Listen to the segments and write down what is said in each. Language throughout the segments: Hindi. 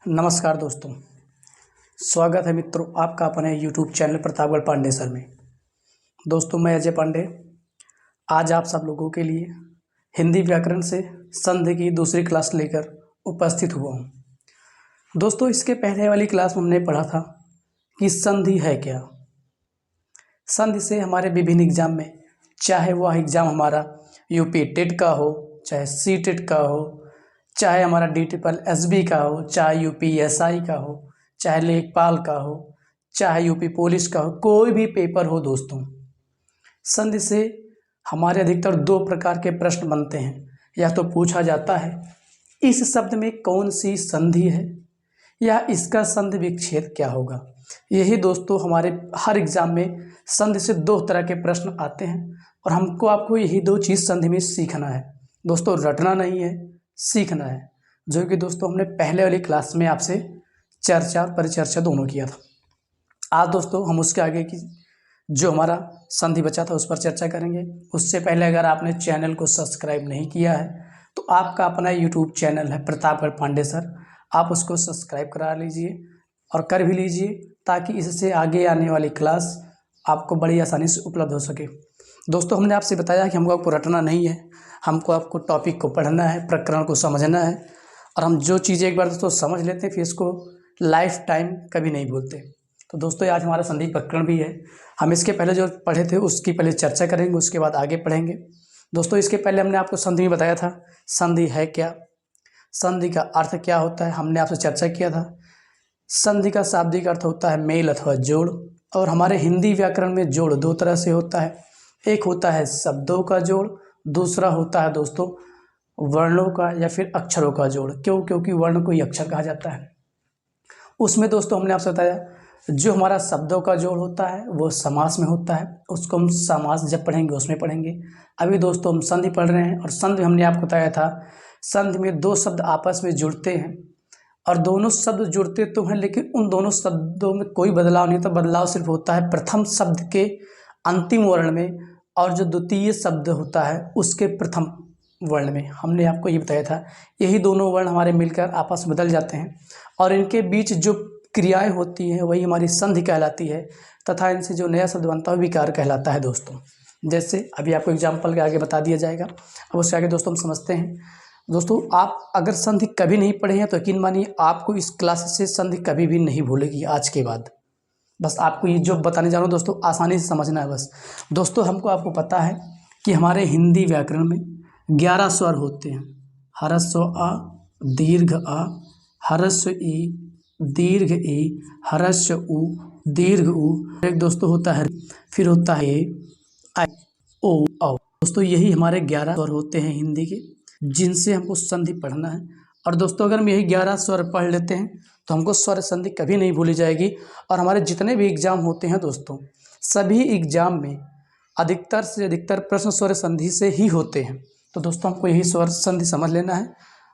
नमस्कार दोस्तों। स्वागत है मित्रों आपका अपने YouTube channel Pratapgarh Pandey sir में। दोस्तों मैं अजय पांडे आज आप सब लोगों के लिए हिंदी व्याकरण से संधि की दूसरी क्लास लेकर उपस्थित हुआ हूँ। दोस्तों इसके पहले वाली क्लास में हमने पढ़ा था कि संधि है क्या। संधि से हमारे विभिन्न एग्जाम में, चाहे वह एग्ज़ाम हमारा यूपी टेट का हो, चाहे सी टेट का हो, चाहे हमारा DSSB का हो, चाहे UPSI का हो, चाहे लेखपाल का हो, चाहे यूपी पुलिस का हो, कोई भी पेपर हो दोस्तों, संधि से हमारे अधिकतर दो प्रकार के प्रश्न बनते हैं। या तो पूछा जाता है इस शब्द में कौन सी संधि है, या इसका संधि विच्छेद क्या होगा। यही दोस्तों हमारे हर एग्ज़ाम में संधि से दो तरह के प्रश्न आते हैं और हमको आपको यही दो चीज़ संधि में सीखना है दोस्तों, रटना नहीं है, सीखना है। जो कि दोस्तों हमने पहले वाली क्लास में आपसे चर्चा और परिचर्चा दोनों किया था। आज दोस्तों हम उसके आगे की जो हमारा संधि बचा था उस पर चर्चा करेंगे। उससे पहले अगर आपने चैनल को सब्सक्राइब नहीं किया है तो आपका अपना यूट्यूब चैनल है प्रतापगढ़ पांडे सर, आप उसको सब्सक्राइब करा लीजिए और कर भी लीजिए ताकि इससे आगे आने वाली क्लास आपको बड़ी आसानी से उपलब्ध हो सके। दोस्तों हमने आपसे बताया कि हमको आपको रटना नहीं है, हमको आपको टॉपिक को पढ़ना है, प्रकरण को समझना है, और हम जो चीज़ें एक बार दोस्तों समझ लेते हैं फिर इसको लाइफ टाइम कभी नहीं भूलते। तो दोस्तों आज हमारा संधि प्रकरण भी है। हम इसके पहले जो पढ़े थे उसकी पहले चर्चा करेंगे, उसके बाद आगे पढ़ेंगे। दोस्तों इसके पहले हमने आपको संधि में बताया था संधि है क्या, संधि का अर्थ क्या होता है, हमने आपसे चर्चा किया था। संधि का शाब्दिक अर्थ होता है मेल अथवा जोड़, और हमारे हिंदी व्याकरण में जोड़ दो तरह से होता है। एक होता है शब्दों का जोड़, दूसरा होता है दोस्तों वर्णों का या फिर अक्षरों का जोड़। क्योंकि वर्ण को ही अक्षर कहा जाता है। उसमें दोस्तों हमने आपसे बताया जो हमारा शब्दों का जोड़ होता है वो समास में होता है, उसको हम समास जब पढ़ेंगे उसमें पढ़ेंगे। अभी दोस्तों हम संधि पढ़ रहे हैं और संधि हमने आपको बताया था संधि में दो शब्द आपस में जुड़ते हैं और दोनों शब्द जुड़ते तो हैं लेकिन उन दोनों शब्दों में कोई बदलाव नहीं होता। बदलाव सिर्फ होता है प्रथम शब्द के अंतिम वर्ण में और जो द्वितीय शब्द होता है उसके प्रथम वर्ण में। हमने आपको ये बताया था यही दोनों वर्ण हमारे मिलकर आपस में बदल जाते हैं और इनके बीच जो क्रियाएं होती हैं वही हमारी संधि कहलाती है तथा इनसे जो नया शब्द बनता है विकार कहलाता है दोस्तों। जैसे अभी आपको एग्जाम्पल के आगे बता दिया जाएगा, अब उसके आगे दोस्तों हम समझते हैं। दोस्तों आप अगर संधि कभी नहीं पढ़े हैं तो यकीन मानिए आपको इस क्लास से संधि कभी भी नहीं भूलेगी आज के बाद। बस आपको ये जो बताने जा रहा हूँ दोस्तों आसानी से समझना है बस। दोस्तों हमको आपको पता है कि हमारे हिंदी व्याकरण में 11 स्वर होते हैं। ह्रस्व अ, दीर्घ अ, ह्रस्व ई, दीर्घ ई, ह्रस्व उ, दीर्घ उ। एक दोस्तों होता है, फिर होता है ऐ, ओ, औ। दोस्तों यही हमारे 11 स्वर होते हैं हिंदी के जिनसे हमको संधि पढ़ना है। और दोस्तों अगर हम यही 11 स्वर पढ़ लेते हैं तो हमको स्वर संधि कभी नहीं भूली जाएगी। और हमारे जितने भी एग्जाम होते हैं दोस्तों सभी एग्जाम में अधिकतर से अधिकतर प्रश्न स्वर संधि से ही होते हैं। तो दोस्तों हमको यही स्वर संधि समझ लेना है,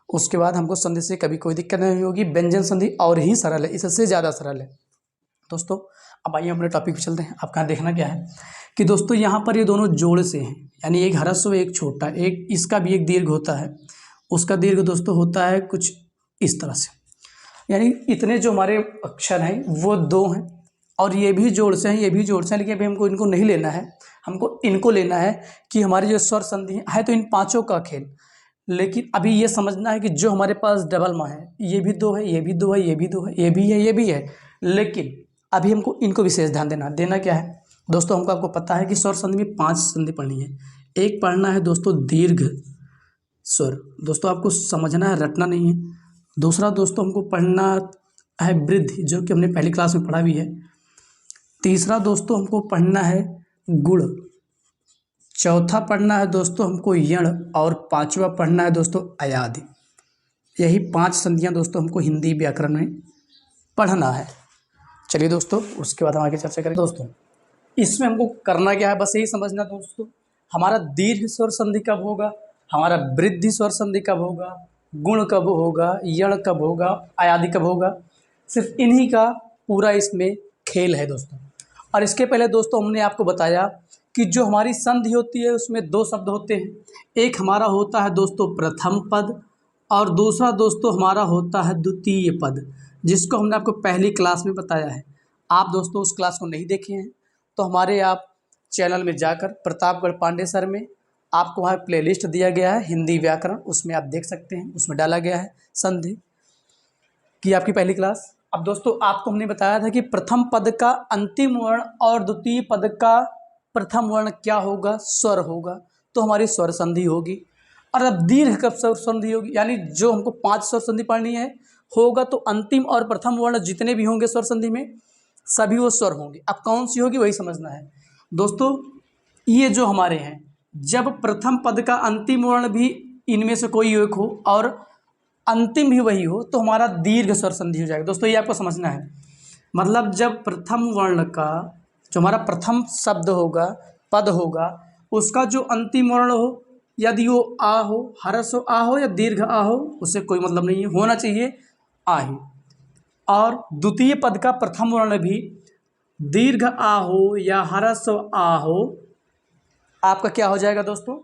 उसके बाद हमको संधि से कभी कोई दिक्कत नहीं होगी। व्यंजन संधि और ही सरल है, इससे ज़्यादा सरल है दोस्तों। अब आइए अपने टॉपिक पे चलते हैं। आपका देखना क्या है कि दोस्तों यहाँ पर ये दोनों जोड़ से हैं, यानी एक ह्रस्व एक छोटा, एक इसका भी एक दीर्घ होता है, उसका दीर्घ दोस्तों होता है कुछ इस तरह से। यानी इतने जो हमारे अक्षर हैं वो दो हैं और ये भी जोड़ से हैं, ये भी जोड़ से हैं, लेकिन अभी हमको इनको नहीं लेना है, हमको इनको लेना है कि हमारी जो स्वर संधि है तो इन पांचों का खेल। लेकिन अभी ये समझना है कि जो हमारे पास डबल माँ है ये भी दो है, ये भी दो है, ये भी दो है, ये भी है, ये भी है, लेकिन अभी हमको इनको विशेष ध्यान देना क्या है दोस्तों। हमको आपको पता है कि स्वर संधि में 5 संधि पढ़नी है। एक पढ़ना है दोस्तों दीर्घ स्वर, दोस्तों आपको समझना है, रटना नहीं है। दूसरा दोस्तों हमको पढ़ना है वृद्धि, जो कि हमने पहली क्लास में पढ़ा भी है। तीसरा दोस्तों हमको पढ़ना है गुण। चौथा पढ़ना है दोस्तों हमको यण, और पांचवा पढ़ना है दोस्तों अयादि। यही 5 संधियां दोस्तों हमको हिंदी व्याकरण में पढ़ना है। चलिए दोस्तों उसके बाद हम आगे चर्चा करें। दोस्तों इसमें हमको करना क्या है, बस यही समझना दोस्तों हमारा दीर्घ स्वर संधि कब होगा, हमारा वृद्धि स्वर संधि कब होगा, गुण कब होगा, यण कब होगा, अयादि कब होगा। सिर्फ इन्हीं का पूरा इसमें खेल है दोस्तों। और इसके पहले दोस्तों हमने आपको बताया कि जो हमारी संधि होती है उसमें 2 शब्द होते हैं। एक हमारा होता है दोस्तों प्रथम पद और दूसरा दोस्तों हमारा होता है द्वितीय पद, जिसको हमने आपको पहली क्लास में बताया है। आप दोस्तों उस क्लास को नहीं देखे हैं तो हमारे आप चैनल में जाकर प्रतापगढ़ पांडे सर में आपको वहाँ प्लेलिस्ट दिया गया है हिंदी व्याकरण, उसमें आप देख सकते हैं। उसमें डाला गया है संधि की आपकी पहली क्लास। अब दोस्तों आपको हमने बताया था कि प्रथम पद का अंतिम वर्ण और द्वितीय पद का प्रथम वर्ण क्या होगा, स्वर होगा, तो हमारी स्वर संधि होगी। और अब दीर्घ कब स्वर संधि होगी, यानी जो हमको 5 स्वर संधि पढ़नी है होगा, तो अंतिम और प्रथम वर्ण जितने भी होंगे स्वर संधि में सभी वो स्वर होंगे। अब कौन सी होगी वही समझना है दोस्तों। ये जो हमारे हैं, जब प्रथम पद का अंतिम वर्ण भी इनमें से कोई एक हो और अंतिम भी वही हो तो हमारा दीर्घ स्वर संधि हो जाएगा। दोस्तों ये आपको समझना है, मतलब जब प्रथम वर्ण का जो हमारा प्रथम शब्द होगा, पद होगा, उसका जो अंतिम वर्ण हो, यदि वो आ हो, ह्रस्व आ हो या दीर्घ आ हो, उससे कोई मतलब नहीं है, होना चाहिए आ ही। और द्वितीय पद का प्रथम वर्ण भी दीर्घ आ हो या ह्रस्व आ हो, आपका क्या हो जाएगा दोस्तों,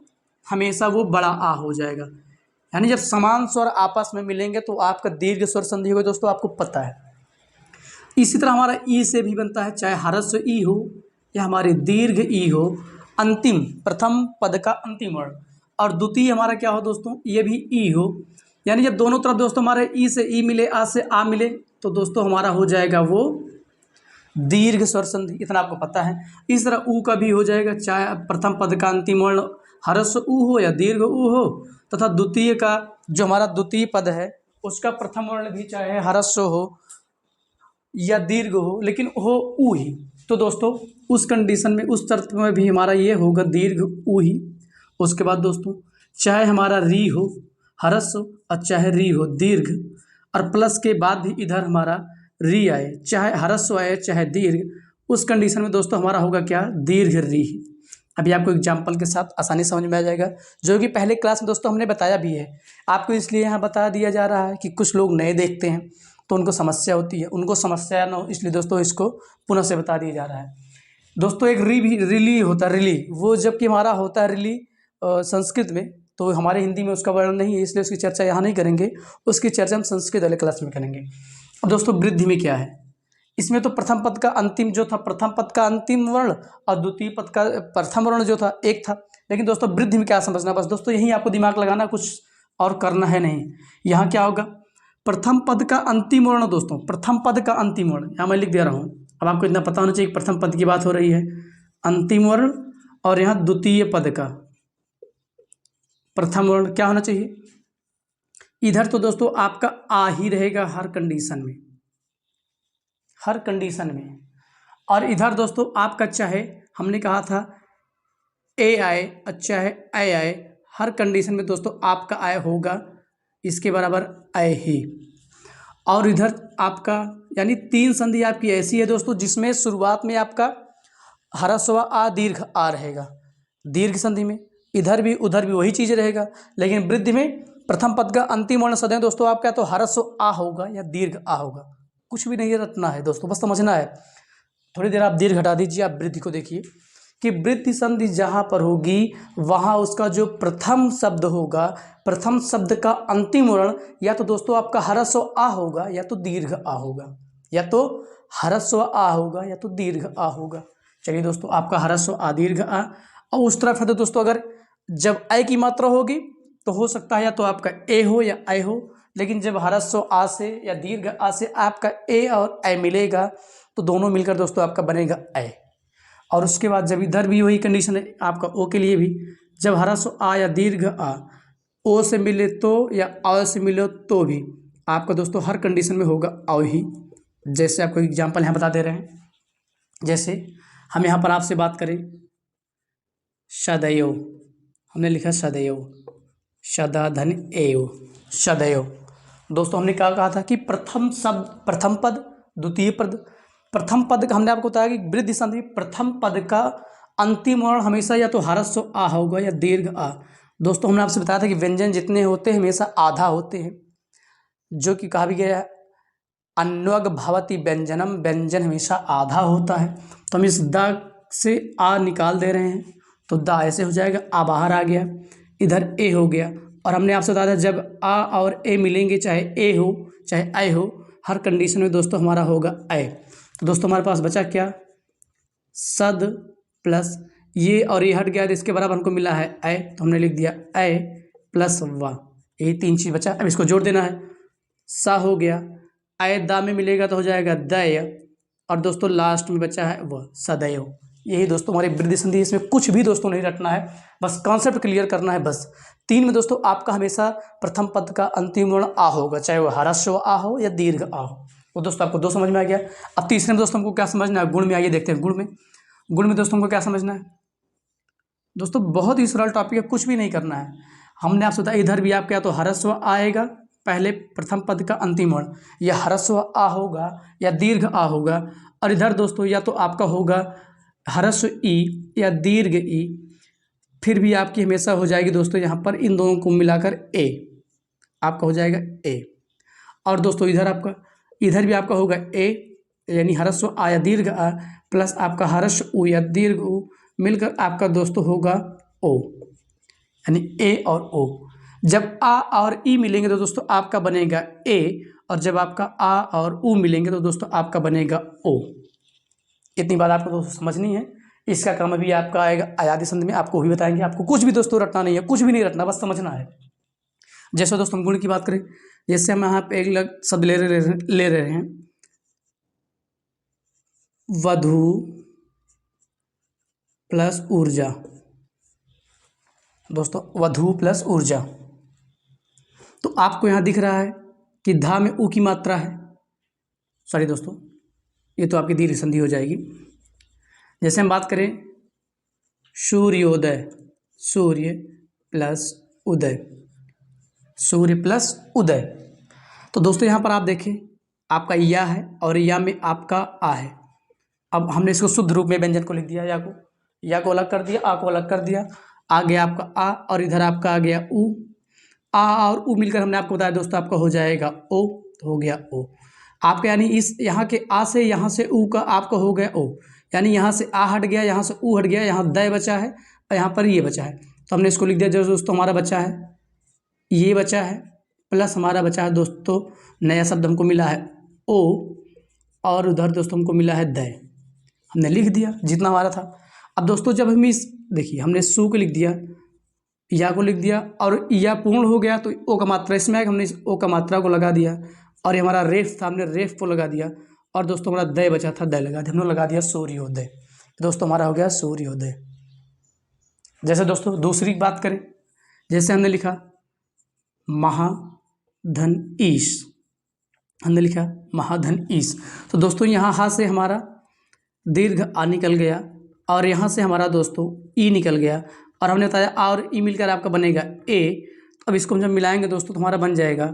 हमेशा वो बड़ा आ हो जाएगा। यानी जब समान स्वर आपस में मिलेंगे तो आपका दीर्घ स्वर संधि होगा दोस्तों, आपको पता है। इसी तरह हमारा ई से भी बनता है, चाहे ह्रस्व ई हो या हमारे दीर्घ ई हो, अंतिम प्रथम पद का अंतिम वर्ण। और द्वितीय हमारा क्या हो दोस्तों, ये भी ई हो। यानी जब दोनों तरफ दोस्तों हमारे ई से ई मिले, आ से आ मिले, तो दोस्तों हमारा हो जाएगा वो दीर्घ स्वर संधि, इतना आपको पता है। इस तरह ऊ का भी हो जाएगा, चाहे प्रथम पद का अंतिम वर्ण ह्रस्व ऊ हो या दीर्घ ऊ हो, तथा द्वितीय का जो हमारा द्वितीय पद है उसका प्रथम वर्ण भी चाहे ह्रस्व हो या दीर्घ हो, लेकिन हो ऊ ही। तो दोस्तों उस कंडीशन में, उस शर्त में भी हमारा ये होगा दीर्घ ऊ ही। उसके बाद दोस्तों चाहे हमारा री हो ह्रस्व और चाहे री हो दीर्घ, और प्लस के बाद भी इधर हमारा री आए, चाहे ह्रस्व आए चाहे दीर्घ, उस कंडीशन में दोस्तों हमारा होगा क्या, दीर्घ री। अभी आपको एग्जाम्पल के साथ आसानी समझ में आ जाएगा, जो कि पहले क्लास में दोस्तों हमने बताया भी है। आपको इसलिए यहाँ बता दिया जा रहा है कि कुछ लोग नए देखते हैं तो उनको समस्या होती है, उनको समस्या ना हो इसलिए दोस्तों इसको पुनः से बता दिया जा रहा है। दोस्तों एक री भी रिली होता है, रिली वो जबकि हमारा होता है रिली संस्कृत में, तो हमारे हिंदी में उसका वर्णन नहीं है, इसलिए उसकी चर्चा यहाँ नहीं करेंगे, उसकी चर्चा हम संस्कृत वाले क्लास में करेंगे। अब दोस्तों वृद्धि में क्या है, इसमें तो प्रथम पद का अंतिम जो था, प्रथम पद का अंतिम वर्ण और द्वितीय पद का प्रथम वर्ण जो था एक था, लेकिन दोस्तों वृद्धि में क्या समझना, बस दोस्तों यही आपको दिमाग लगाना, कुछ और करना है नहीं। यहाँ क्या होगा, प्रथम पद का अंतिम वर्ण दोस्तों, प्रथम पद का अंतिम वर्ण यहाँ मैं लिख दे रहा हूँ। अब आपको इतना पता होना चाहिए कि प्रथम पद की बात हो रही है, अंतिम वर्ण, और यहाँ द्वितीय पद का प्रथम वर्ण क्या होना चाहिए। इधर तो दोस्तों आपका आ ही रहेगा हर कंडीशन में, हर कंडीशन में। और इधर दोस्तों आपका चाहे हमने कहा था ए आए, अच्छा है ए आए, हर कंडीशन में दोस्तों आपका आय होगा इसके बराबर आय ही। और इधर आपका यानी 3 संधि आपकी ऐसी है दोस्तों जिसमें शुरुआत में आपका ह्रस्व आ दीर्घ आ रहेगा दीर्घ संधि में, इधर भी उधर भी वही चीज़ रहेगा, लेकिन वृद्धि में प्रथम पद का अंतिम वर्ण सदैव दोस्तों आपका तो ह्रस्व आ होगा या दीर्घ आ होगा, कुछ भी नहीं रटना है दोस्तों, बस समझना है। थोड़ी देर आप दीर्घ हटा दीजिए, आप वृद्धि को देखिए कि वृद्धि संधि जहाँ पर होगी वहाँ उसका जो प्रथम शब्द होगा, प्रथम शब्द का अंतिम वर्ण या तो दोस्तों आपका ह्रस्व आ होगा या तो दीर्घ आ होगा, या तो ह्रस्व आ होगा या तो दीर्घ आ होगा। चलिए दोस्तों आपका ह्रस्व आ दीर्घ आ, और उस तरफ है तो दोस्तों अगर जब ए की मात्रा होगी तो हो सकता है या तो आपका ए हो या आई हो, लेकिन जब ह्रस्व आ से या दीर्घ आ से आपका ए और ए मिलेगा तो दोनों मिलकर दोस्तों आपका बनेगा ए। और उसके बाद जब इधर भी वही कंडीशन है आपका ओ के लिए भी, जब ह्रस्व आ या दीर्घ आ ओ से मिले तो या आ से मिले तो भी आपका दोस्तों हर कंडीशन में होगा आओ ही। जैसे आपको एग्जाम्पल यहाँ बता दे रहे हैं, जैसे हम यहाँ पर आपसे बात करें सदैव, हमने लिखा सदैव, सदा धन एव, सदैव। दोस्तों हमने क्या कहा था कि प्रथम शब्द, प्रथम पद, द्वितीय पद, प्रथम पद का हमने आपको बताया कि वृद्धि संधि प्रथम पद का अंतिम वर्ण हमेशा या तो ह्रस्व आ होगा या दीर्घ आ। दोस्तों हमने आपसे बताया था कि व्यंजन जितने होते हैं हमेशा आधा होते हैं, जो कि कहा भी गया है अन्वग भवति व्यंजनम, व्यंजन हमेशा आधा होता है। तो हम इस दा से आ निकाल दे रहे हैं तो दा ऐसे हो जाएगा, आ बाहर आ गया, इधर ए हो गया और हमने आपसे बताया था जब आ और ए मिलेंगे, चाहे ए हो चाहे आई हो, हर कंडीशन में दोस्तों हमारा होगा आई। तो दोस्तों हमारे पास बचा क्या, सद प्लस ये और ये हट गया, तो इसके बराबर हमको मिला है आई, तो हमने लिख दिया आई प्लस वा। यही तीन चीज़ बचा, अब इसको जोड़ देना है। सा हो गया, आय दा में मिलेगा तो हो जाएगा दय, और दोस्तों लास्ट में बचा है वह सदैव। यही दोस्तों हमारी वृद्धि संधि, इसमें कुछ भी दोस्तों नहीं रटना है, बस कॉन्सेप्ट क्लियर करना है बस। तीन में दोस्तों आपका हमेशा प्रथम पद का अंतिम वर्ण आ होगा, चाहे वो ह्रस्व आ हो या दीर्घ आ हो। वो दोस्तों आपको दो समझ में आ गया। अब तीसरे में दोस्तों हमको क्या समझना है, गुण में आइए देखते हैं। गुण में दोस्तों हमको क्या समझना है। दोस्तों बहुत ही सरल टॉपिक है, कुछ भी नहीं करना है। हमने आपसे बताया इधर भी आपका या तो ह्रस्व आएगा पहले प्रथम पद का अंतिम वर्ण, या ह्रस्व आ होगा या दीर्घ आ होगा, और इधर दोस्तों या तो आपका होगा ह्रस्व ई या दीर्घ ई, फिर भी आपकी हमेशा हो जाएगी दोस्तों यहाँ पर इन दोनों को मिलाकर ए, आपका हो जाएगा ए। और दोस्तों इधर भी आपका होगा ए, यानी ह्रस्व आ या दीर्घ आ प्लस आपका ह्रस्व उ या दीर्घ उ मिलकर आपका दोस्तों होगा ओ, यानी ए और ओ। जब आ और ई मिलेंगे तो दोस्तों आपका बनेगा ए, और जब आपका आ और उ मिलेंगे तो दोस्तों आपका बनेगा ओ। इतनी बात आपको दोस्तों समझनी है। इसका काम अभी आपका आएगा अयादी संधि में, आपको भी बताएंगे। आपको कुछ भी दोस्तों रटना नहीं है, कुछ भी नहीं रटना, बस समझना है। जैसे दोस्तों हम गुण की बात करें, जैसे हम यहाँ पे एक अलग शब्द ले रहे हैं, वधु प्लस ऊर्जा। दोस्तों वधु प्लस ऊर्जा, तो आपको यहाँ दिख रहा है कि धा में ऊ की मात्रा है, सॉरी दोस्तों ये तो आपकी दीर्घ संधि हो जाएगी। जैसे हम बात करें सूर्योदय, सूर्य प्लस उदय, सूर्य प्लस उदय, तो दोस्तों यहाँ पर आप देखें आपका या है और या में आपका आ है। अब हमने इसको शुद्ध रूप में व्यंजन को लिख दिया, या को अलग कर दिया, आ को अलग कर दिया, आ गया आपका आ और इधर आपका आ गया ऊ। आ और ऊ मिलकर हमने आपको बताया दोस्तों आपका हो जाएगा ओ, तो हो गया ओ आपका, यानी इस यहाँ के आ से यहाँ से ऊ का आपका हो गया ओ, यानी यहाँ से आ हट गया, यहाँ से ऊ हट गया, यहाँ दय बचा है और यहाँ पर ये बचा है, तो हमने इसको लिख दिया। जो दोस्तों हमारा बचा है ये बचा है, प्लस हमारा बचा है दोस्तों नया शब्द हमको मिला है ओ, और उधर दोस्तों हमको मिला है दय, हमने लिख दिया जितना हमारा था। अब दोस्तों जब हम इस देखिए हमने सू को लिख दिया, या को लिख दिया, और या पूर्ण हो गया तो ओ का मात्रा इसमें आएगा, हमने इस ओ का मात्रा को लगा दिया, और ये हमारा रेफ था हमने रेफ को लगा दिया, और दोस्तों हमारा दय बचा था दय लगा दिया, हमने लगा दिया सूर्योदय। दोस्तों हमारा हो गया सूर्योदय। जैसे दोस्तों दूसरी बात करें, जैसे हमने लिखा महाधन ईश, हमने लिखा महाधन ईश, तो दोस्तों यहाँ हा से हमारा दीर्घ आ निकल गया, और यहाँ से हमारा दोस्तों ई निकल गया, और हमने बताया आ और ई मिलकर आपका बनेगा ए। तो अब इसको हम जब मिलाएंगे दोस्तों तो हमारा बन जाएगा,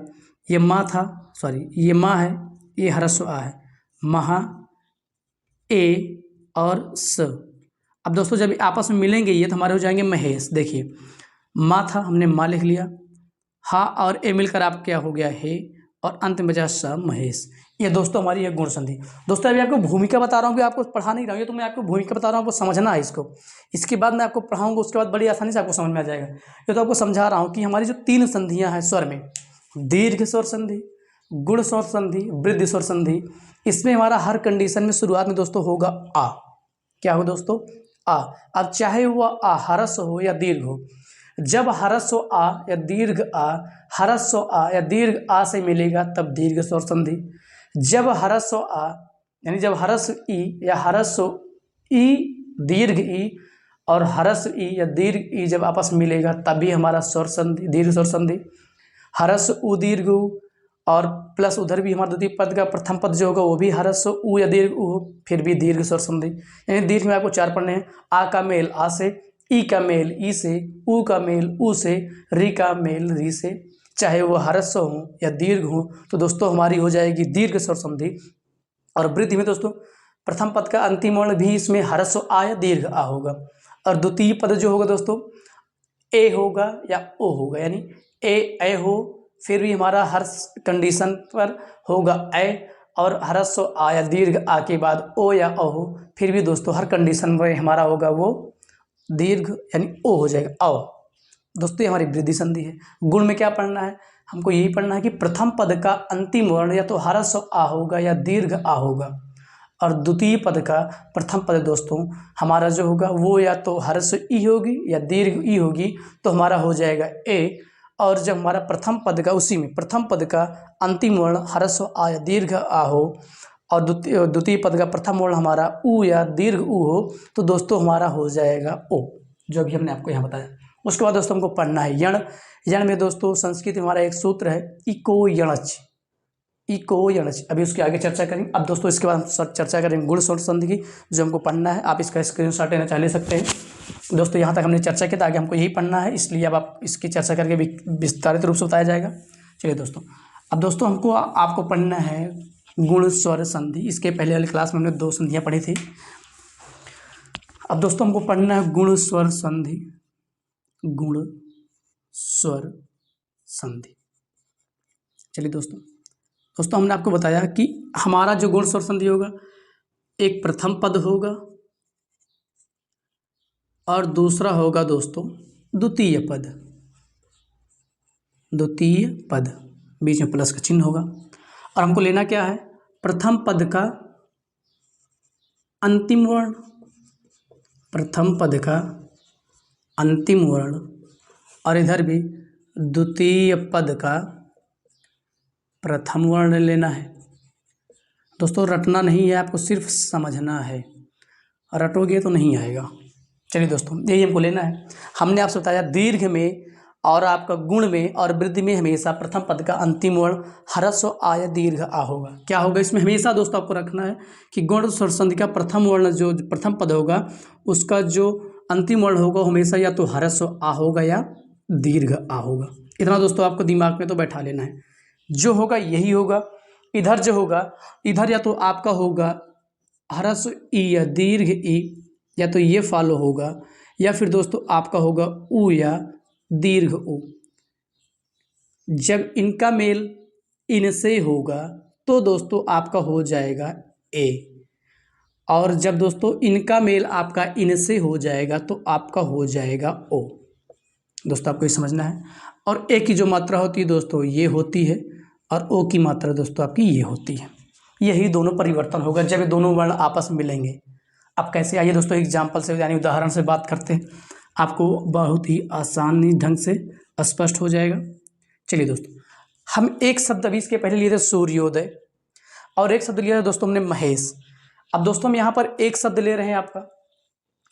ये माँ था, सॉरी ये माँ है, ये ह्रस्व आ है, महा ए और स। अब दोस्तों जब आपस में मिलेंगे ये तो हमारे हो जाएंगे महेश। देखिए माँ था, हमने माँ लिख लिया, हा और ए मिलकर आप क्या हो गया हे, और अंत में बचा स महेश। ये दोस्तों हमारी एक गुण संधि। दोस्तों अभी आपको भूमिका बता रहा हूँ कि आपको पढ़ा नहीं रहा हूँ, ये तो मैं आपको भूमिका बता रहा हूँ, आपको समझना है इसको। इसके बाद मैं आपको पढ़ाऊँगा, उसके बाद बड़ी आसानी से आपको समझ में आ जाएगा। ये तो आपको समझा रहा हूँ कि हमारी जो तीन संधियाँ हैं स्वर में, दीर्घ स्वर संधि, गुण स्वर संधि, वृद्धि स्वर संधि, इसमें हमारा हर कंडीशन में शुरुआत में दोस्तों होगा आ। क्या हो दोस्तों आ। अब चाहे वह आ ह्रस्व हो या दीर्घ हो, जब ह्रस्व आ या दीर्घ आ, ह्रस्व आ या दीर्घ आ से मिलेगा तब दीर्घ स्वर संधि। जब ह्रस्व आ यानी जब ह्रस्व ई या ह्रस्व ई दीर्घ ई और ह्रस्व ई या दीर्घ ई जब आपस में मिलेगा तभी हमारा स्वर संधि, दीर्घ स्वर संधि। ह्रस्व उ दीर्घ उ, और प्लस उधर भी हमारा द्वितीय पद का प्रथम पद जो होगा वो भी ह्रस्व उ या दीर्घ उ, फिर भी दीर्घ स्वर संधि। यानी दीर्घ में आपको चार पढ़ने हैं, आ का मेल आ से, ई का मेल ई से, ऊ का मेल ऊ से, री का मेल री से, चाहे वो ह्रस्व हो या दीर्घ हो, तो दोस्तों हमारी हो जाएगी दीर्घ स्वर संधि। और वृद्धि में दोस्तों प्रथम पद का अंतिम वर्ण भी इसमें ह्रस्व आ या दीर्घ आ होगा, और द्वितीय पद जो होगा दोस्तों ए होगा या ओ होगा, यानी ए हो, फिर भी हमारा हर कंडीशन पर होगा ए, और ह्रस्व आ या दीर्घ आ के बाद ओ या औ हो, फिर भी दोस्तों हर कंडीशन में हमारा होगा वो दीर्घ यानी ओ हो जाएगा औ। दोस्तों ये हमारी वृद्धि संधि है। गुण में क्या पढ़ना है, हमको यही पढ़ना है कि प्रथम पद का अंतिम वर्ण या तो ह्रस्व आ होगा या दीर्घ आ होगा, और द्वितीय पद का प्रथम पद दोस्तों हमारा जो होगा वो या तो ह्रस्व ई होगी या दीर्घ ई होगी, तो हमारा हो जाएगा ए। और जब हमारा प्रथम पद का उसी में प्रथम पद का अंतिम वर्ण ह्रस्व आ या दीर्घ आ हो, और द्वितीय पद का प्रथम वर्ण हमारा उ या दीर्घ उ हो, तो दोस्तों हमारा हो जाएगा ओ, जो भी हमने आपको यहाँ बताया। उसके बाद दोस्तों हमको पढ़ना है यण। यण में दोस्तों संस्कृत में हमारा एक सूत्र है इको यणच, इको यणच। अभी उसके आगे चर्चा करेंगे। अब दोस्तों इसके बाद हम चर्चा करेंगे गुण स्वर्ण संधि की, जो हमको पढ़ना है। आप इसका स्क्रीनशॉट लेना चाह ले सकते हैं। दोस्तों यहाँ तक हमने चर्चा की, तो आगे हमको यही पढ़ना है, इसलिए अब आप इसकी चर्चा करके विस्तारित रूप से बताया जाएगा। चलिए दोस्तों, अब दोस्तों हमको आपको पढ़ना है गुण स्वर संधि। इसके पहले वाली क्लास में हमने 2 संधियाँ पढ़ी थी। अब दोस्तों हमको पढ़ना है गुण स्वर संधि, गुण स्वर संधि। चलिए दोस्तों हमने आपको बताया कि हमारा जो गुण स्वर संधि होगा, एक प्रथम पद होगा और दूसरा होगा दोस्तों द्वितीय पद, द्वितीय पद बीच में प्लस का चिन्ह होगा। और हमको लेना क्या है, प्रथम पद का अंतिम वर्ण, प्रथम पद का अंतिम वर्ण, और इधर भी द्वितीय पद का प्रथम वर्ण लेना है। दोस्तों रटना नहीं है, आपको सिर्फ समझना है, रटोगे तो नहीं आएगा। चलिए दोस्तों यही हमको लेना है। हमने आपसे बताया दीर्घ में और आपका गुण में और वृद्धि में हमेशा प्रथम पद का अंतिम वर्ण ह्रस्व आ या दीर्घ आ होगा। क्या होगा इसमें, हमेशा दोस्तों आपको रखना है कि गुण स्वर संधि का प्रथम वर्ण जो प्रथम पद होगा उसका जो अंतिम वर्ण होगा हमेशा या तो ह्रस्व आ होगा या दीर्घ आ होगा। इतना दोस्तों आपको दिमाग में तो बैठा लेना है, जो होगा यही होगा। इधर जो होगा, इधर या तो आपका होगा ह्रस्व ई या दीर्घ ई, या तो ये फॉलो होगा, या फिर दोस्तों आपका होगा उ या दीर्घ उ। जब इनका मेल इनसे होगा तो दोस्तों आपका हो जाएगा ए, और जब दोस्तों इनका मेल आपका इनसे हो जाएगा तो आपका हो जाएगा ओ। दोस्तों आपको ये समझना है। और ए की जो मात्रा होती है दोस्तों ये होती है, और ओ की मात्रा दोस्तों आपकी ये होती है। यही दोनों परिवर्तन होगा जब ये दोनों वर्ण आपस में मिलेंगे। अब कैसे, आइए दोस्तों एग्जाम्पल से यानी उदाहरण से बात करते हैं, आपको बहुत ही आसानी ढंग से स्पष्ट हो जाएगा। चलिए दोस्तों, हम एक शब्द अभी इसके पहले लिए थे सूर्योदय, और एक शब्द लिया था दोस्तों हमने महेश। अब दोस्तों हम यहाँ पर एक शब्द ले रहे हैं आपका,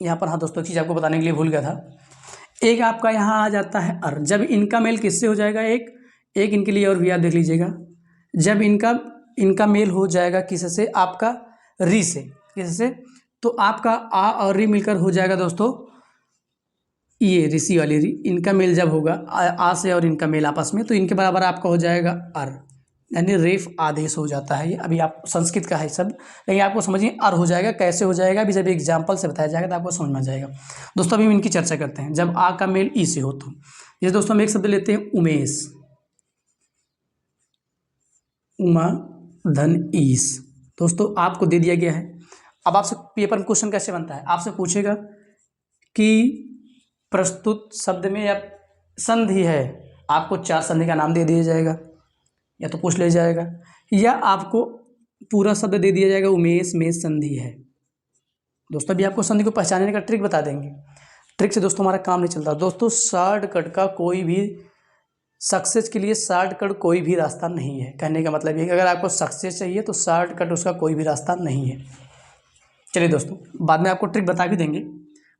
यहाँ पर हाँ दोस्तों चीज़ आपको बताने के लिए भूल गया था, एक आपका यहाँ आ जाता है अर। जब इनका मेल किससे हो जाएगा, एक इनके लिए और भी याद देख लीजिएगा, जब इनका मेल हो जाएगा किससे, आपका री से, किससे, तो आपका आ और री मिलकर हो जाएगा दोस्तों ये ऋषि वाली री। इनका मेल जब होगा आ से और इनका मेल आपस में, तो इनके बराबर आपका हो जाएगा अर, यानी रेफ आदेश हो जाता है। ये अभी आप संस्कृत का है सब, लेकिन आपको समझिए अर हो जाएगा। कैसे हो जाएगा अभी जब एग्जाम्पल से बताया जाएगा तो आपको समझ में आ जाएगा। दोस्तों अभी हम इनकी चर्चा करते हैं। जब आ का मेल ई से हो तो ये दोस्तों हम एक शब्द लेते हैं उमेश, उमा धन ईस। दोस्तों आपको दे दिया गया है। अब आपसे पेपर में क्वेश्चन कैसे बनता है, आपसे पूछेगा कि प्रस्तुत शब्द में या संधि है, आपको 4 संधि का नाम दे दिया जाएगा, या तो पूछ ले जाएगा, या आपको पूरा शब्द दे दिया जाएगा उमेश में संधि है। दोस्तों अभी आपको संधि को पहचानने का ट्रिक बता देंगे। ट्रिक से दोस्तों हमारा काम नहीं चलता। दोस्तों शॉर्टकट का कोई भी सक्सेस के लिए शॉर्टकट कोई भी रास्ता नहीं है। कहने का मतलब ये कि अगर आपको सक्सेस चाहिए तो शॉर्टकट उसका कोई भी रास्ता नहीं है। चलिए दोस्तों बाद में आपको ट्रिक बता भी देंगे।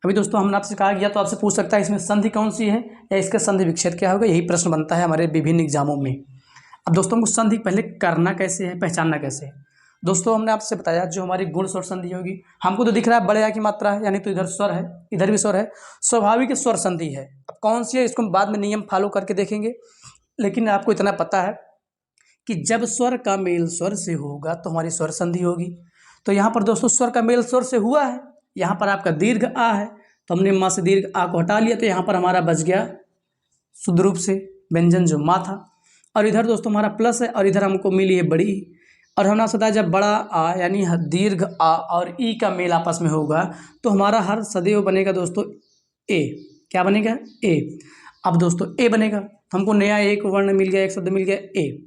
अभी दोस्तों हमने आपसे कहा गया तो आपसे पूछ सकता है इसमें संधि कौन सी है या इसका संधि विच्छेद क्या होगा, यही प्रश्न बनता है हमारे विभिन्न एग्जामों में। अब दोस्तों हमको संधि पहले करना कैसे है, पहचानना कैसे है। दोस्तों हमने आपसे बताया जो हमारी गुण स्वर संधि होगी, हमको तो दिख रहा है बड़े आ की मात्रा है, यानी तो इधर स्वर है इधर भी स्वर है, स्वाभाविक स्वर संधि है। अब कौन सी है इसको हम बाद में नियम फॉलो करके देखेंगे, लेकिन आपको इतना पता है कि जब स्वर का मेल स्वर से होगा तो हमारी स्वर संधि होगी। तो यहाँ पर दोस्तों स्वर का मेल स्वर से हुआ है, यहाँ पर आपका दीर्घ आ है तो हमने माँ से दीर्घ आ को हटा लिया, तो यहाँ पर हमारा बच गया शुद्ध रूप से व्यंजन जो माँ था, और इधर दोस्तों हमारा प्लस है और इधर हमको मिली है बड़ी। और हमने बताया जब बड़ा आ यानी दीर्घ आ और ई का मेल आपस में होगा तो हमारा हर सदैव बनेगा दोस्तों ए। क्या बनेगा, ए। अब दोस्तों ए बनेगा, तो हमको नया एक वर्ण मिल गया, एक शब्द मिल गया ए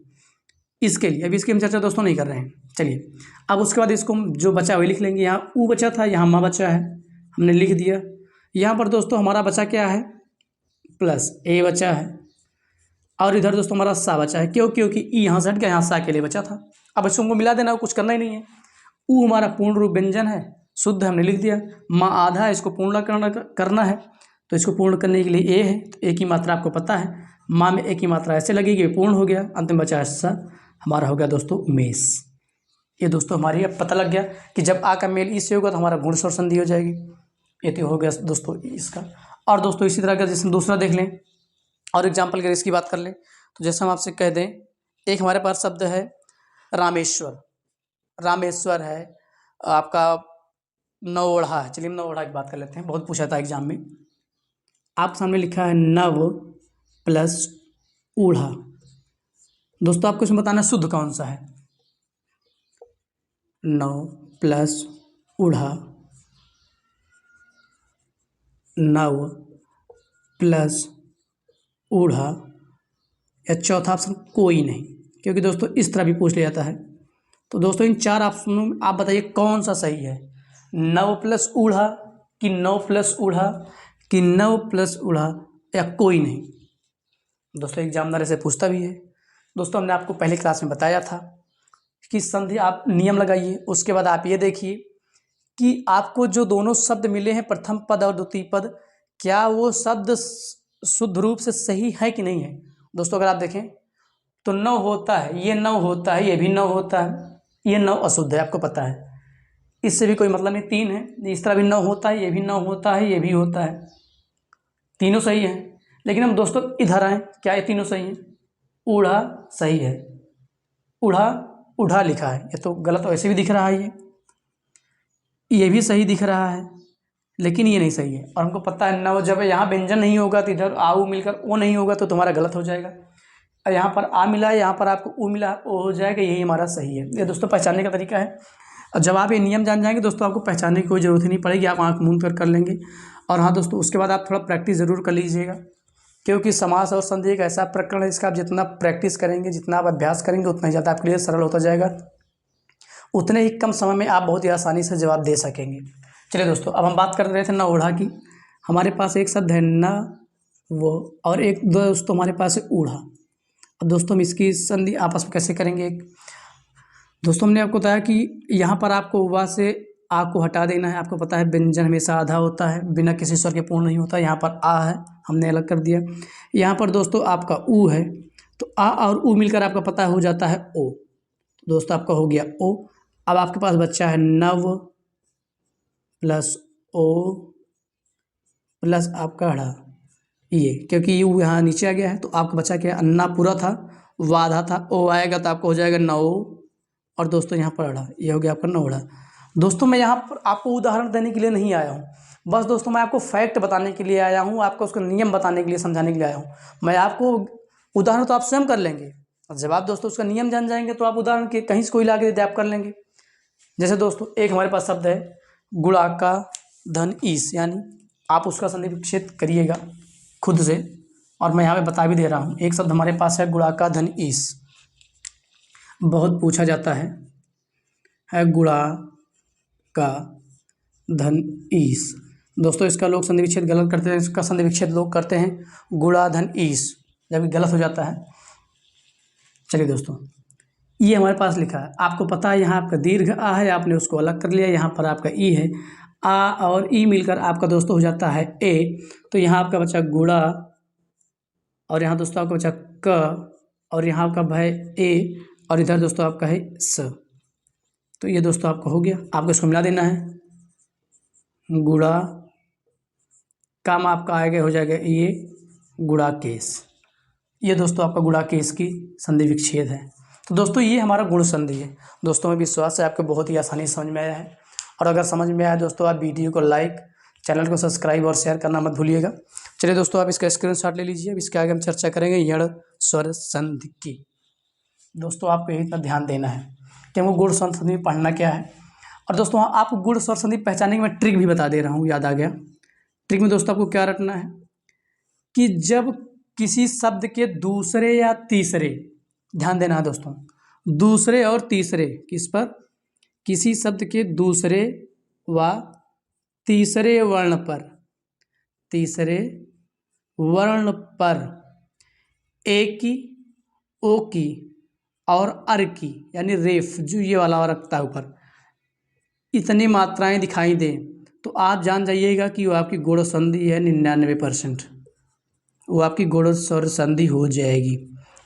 इसके लिए। अभी इसकी हम चर्चा दोस्तों नहीं कर रहे हैं। चलिए अब उसके बाद इसको हम जो बचा वही लिख लेंगे। यहाँ ऊ बचा था, यहाँ माँ बचा है, हमने लिख दिया। यहाँ पर दोस्तों हमारा बचा क्या है, प्लस ए बचा है, और इधर दोस्तों हमारा सा बचा है। क्यों? क्योंकि ई यहाँ से हट गया, यहाँ सा के लिए बचा था। अब इसको हमको मिला देना, कुछ करना ही नहीं है। ऊ हमारा पूर्ण रूप व्यंजन है, शुद्ध हमने लिख दिया। माँ आधा है, इसको पूर्ण करना है, तो इसको पूर्ण करने के लिए ए है, तो ए की मात्रा आपको पता है, माँ में ए की मात्रा ऐसे लगेगी, पूर्ण हो गया। अंतिम बचा सा, हमारा हो गया दोस्तों उमेश। ये दोस्तों हमारी अब पता लग गया कि जब आ का मेल ई से होगा तो हमारा गुण स्वर संधि हो जाएगी। ये तो हो गया दोस्तों इसका। और दोस्तों इसी तरह का जैसे दूसरा देख लें और एग्जाम्पल अगर इसकी बात कर लें, तो जैसे हम आपसे कह दें, एक हमारे पास शब्द है रामेश्वर। रामेश्वर है आपका नवोढ़ा है। चलिए हम नवोढ़ा की बात कर लेते हैं, बहुत पूछा था एग्जाम में। आप सामने लिखा है नव प्लस ऊढ़ा। दोस्तों आपको इसमें बताना शुद्ध कौन सा है। नव प्लस ऊढ़ा, नव प्लस ऊढ़ा, या चौथा ऑप्शन कोई नहीं, क्योंकि दोस्तों इस तरह भी पूछ लिया जाता है। तो दोस्तों इन चार ऑप्शनों में आप बताइए कौन सा सही है, नव प्लस ऊढ़ा कि नव प्लस ऊढ़ा कि नव प्लस ऊढ़ा या कोई नहीं। दोस्तों एग्जामिनर ऐसे पूछता भी है। दोस्तों हमने आपको पहले क्लास में बताया था कि संधि आप नियम लगाइए, उसके बाद आप ये देखिए कि आपको जो दोनों शब्द मिले हैं, प्रथम पद और द्वितीय पद, क्या वो शब्द शुद्ध रूप से सही है कि नहीं है। दोस्तों अगर आप देखें तो नव होता है, ये नव होता है, ये भी नव होता है, ये नव अशुद्ध है, आपको पता है, इससे भी कोई मतलब नहीं। तीन है, इस तरह भी नव होता है, ये भी नव होता है, ये भी होता है, तीनों सही है। लेकिन हम दोस्तों इधर आए, क्या ये तीनों सही हैं? ऊढ़ा सही है, ऊढ़ा ऊढ़ा लिखा है, ये तो गलत वैसे भी दिख रहा है, ये भी सही दिख रहा है, लेकिन ये नहीं सही है। और हमको पता है नव, जब यहाँ व्यंजन नहीं होगा तो इधर आऊ मिलकर ओ नहीं होगा तो तुम्हारा गलत हो जाएगा। और यहाँ पर आ मिला है, यहाँ पर आपको ऊ मिला, ओ हो जाएगा, यही हमारा सही है। ये दोस्तों पहचानने का तरीका है। और जब आप ये नियम जान जाएंगे दोस्तों, आपको पहचानने की कोई ज़रूरत ही नहीं पड़ेगी, आप आँख मूंद कर लेंगे। और हाँ दोस्तों, उसके बाद आप थोड़ा प्रैक्टिस ज़रूर कर लीजिएगा, क्योंकि समास और संधि एक ऐसा प्रकरण है, इसका आप जितना प्रैक्टिस करेंगे, जितना आप अभ्यास करेंगे, उतना ही ज़्यादा आपके लिए सरल होता जाएगा, उतने ही कम समय में आप बहुत ही आसानी से जवाब दे सकेंगे। चलिए दोस्तों, अब हम बात कर रहे थे न ऊढ़ा की। हमारे पास एक शब्द है न वो, और एक दोस्तों हमारे पास है ऊढ़ा। अब दोस्तों हम इसकी संधि आपस में कैसे करेंगे। दोस्तों हमने आपको बताया कि यहाँ पर आपको उवा से आ को हटा देना है। आपको पता है व्यंजन हमेशा आधा होता है, बिना किसी स्वर के पूर्ण नहीं होता। यहाँ पर आ है, हमने अलग कर दिया। यहाँ पर दोस्तों आपका ऊ है, तो आ और ऊ मिलकर आपका पता हो जाता है ओ। दोस्तों आपका हो गया ओ। अब आपके पास बच्चा है नव प्लस ओ प्लस आपका हड़ा, ये क्योंकि यू यहाँ नीचे आ गया है, तो आपका बच्चा क्या, अन्ना पूरा था, वो आधा था, ओ आएगा तो आपको हो जाएगा नौ, और दोस्तों यहाँ पर अड़ा, ये हो गया आपका नौड़ा। दोस्तों मैं यहाँ पर आपको उदाहरण देने के लिए नहीं आया हूँ, बस दोस्तों मैं आपको फैक्ट बताने के लिए आया हूँ, आपको उसका नियम बताने के लिए, समझाने के लिए आया हूँ। मैं आपको उदाहरण तो आप स्वयं कर लेंगे, और जब आप दोस्तों उसका नियम जान जाएंगे तो आप उदाहरण के कहीं से कोई ला के आप कर लेंगे। जैसे दोस्तों एक हमारे पास शब्द है गुणाका धन ईस, यानी आप उसका संधि विच्छेद करिएगा खुद से, और मैं यहाँ पे बता भी दे रहा हूँ। एक शब्द हमारे पास है गुणाका धन ईस, बहुत पूछा जाता है गुणा का धन ईस। दोस्तों इसका लोग संधि विच्छेद गलत करते हैं, इसका संधि विच्छेद लोग करते हैं गुणा धन ईस, जब गलत हो जाता है। चलिए दोस्तों, ये हमारे पास लिखा है, आपको पता है यहाँ आपका दीर्घ आ है, आपने उसको अलग कर लिया, यहाँ पर आपका ई है, आ और ई मिलकर आपका दोस्तों हो जाता है ए। तो यहाँ आपका बचा गुणा, और यहाँ दोस्तों आपका बचा क, और यहाँ आपका है ए, और इधर दोस्तों आपका है स। तो ये दोस्तों आपका हो गया, आपको इसको मिला देना है, गुणा काम आपका आएगा, हो जाएगा ये गुणा केस। ये दोस्तों आपका गुणा केस की संधि विच्छेद है। तो दोस्तों ये हमारा गुण संधि है। दोस्तों मैं विश्वास है आपको बहुत ही आसानी से समझ में आया है, और अगर समझ में आया दोस्तों आप वीडियो को लाइक, चैनल को सब्सक्राइब और शेयर करना मत भूलिएगा। चलिए दोस्तों आप इसका स्क्रीनशॉट ले लीजिए। अब इसके आगे हम चर्चा करेंगे यण स्वर संधि की। दोस्तों आपको यही इतना ध्यान देना है कि हमको गुण स्वर संधि में पढ़ना क्या है। और दोस्तों आपको गुण स्वर संधि पहचानने की मैं ट्रिक भी बता दे रहा हूँ, याद आ गया। ट्रिक में दोस्तों आपको क्या रटना है कि जब किसी शब्द के दूसरे या तीसरे, ध्यान देना है दोस्तों, दूसरे और तीसरे किस पर, किसी शब्द के दूसरे व तीसरे वर्ण पर, तीसरे वर्ण पर ए की, ओ की और अर की, यानी रेफ जो ये वाला रखता है ऊपर, इतनी मात्राएं दिखाई दें तो आप जान जाइएगा कि वो आपकी गुण संधि है 99%, वो आपकी गुण स्वर संधि हो जाएगी।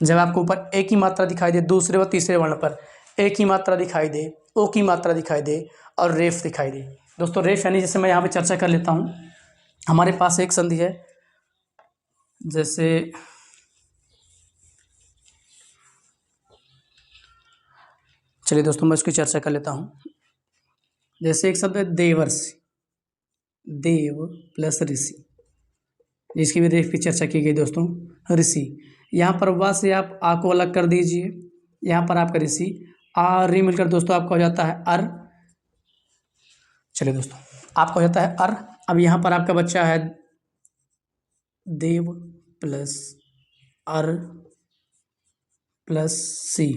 जब आपको ऊपर ए की मात्रा दिखाई दे, दूसरे व तीसरे वर्ण पर ए की मात्रा दिखाई दे, ओ की मात्रा दिखाई दे और रेफ दिखाई दे। दोस्तों रेफ यानी जैसे मैं यहाँ पे चर्चा कर लेता हूँ, हमारे पास एक संधि है, जैसे चलिए दोस्तों मैं इसकी चर्चा कर लेता हूँ। जैसे एक शब्द है देवर्षि, देव प्लस ऋषि, जिसकी भी रेफ की चर्चा की गई दोस्तों, ऋषि। यहाँ पर वा से आप आ को अलग कर दीजिए, यहाँ पर आपका ऋषि, आ री मिलकर दोस्तों आपका हो जाता है अर। चलिए दोस्तों आपका हो जाता है अर। अब यहाँ पर आपका बच्चा है देव प्लस अर प्लस सी,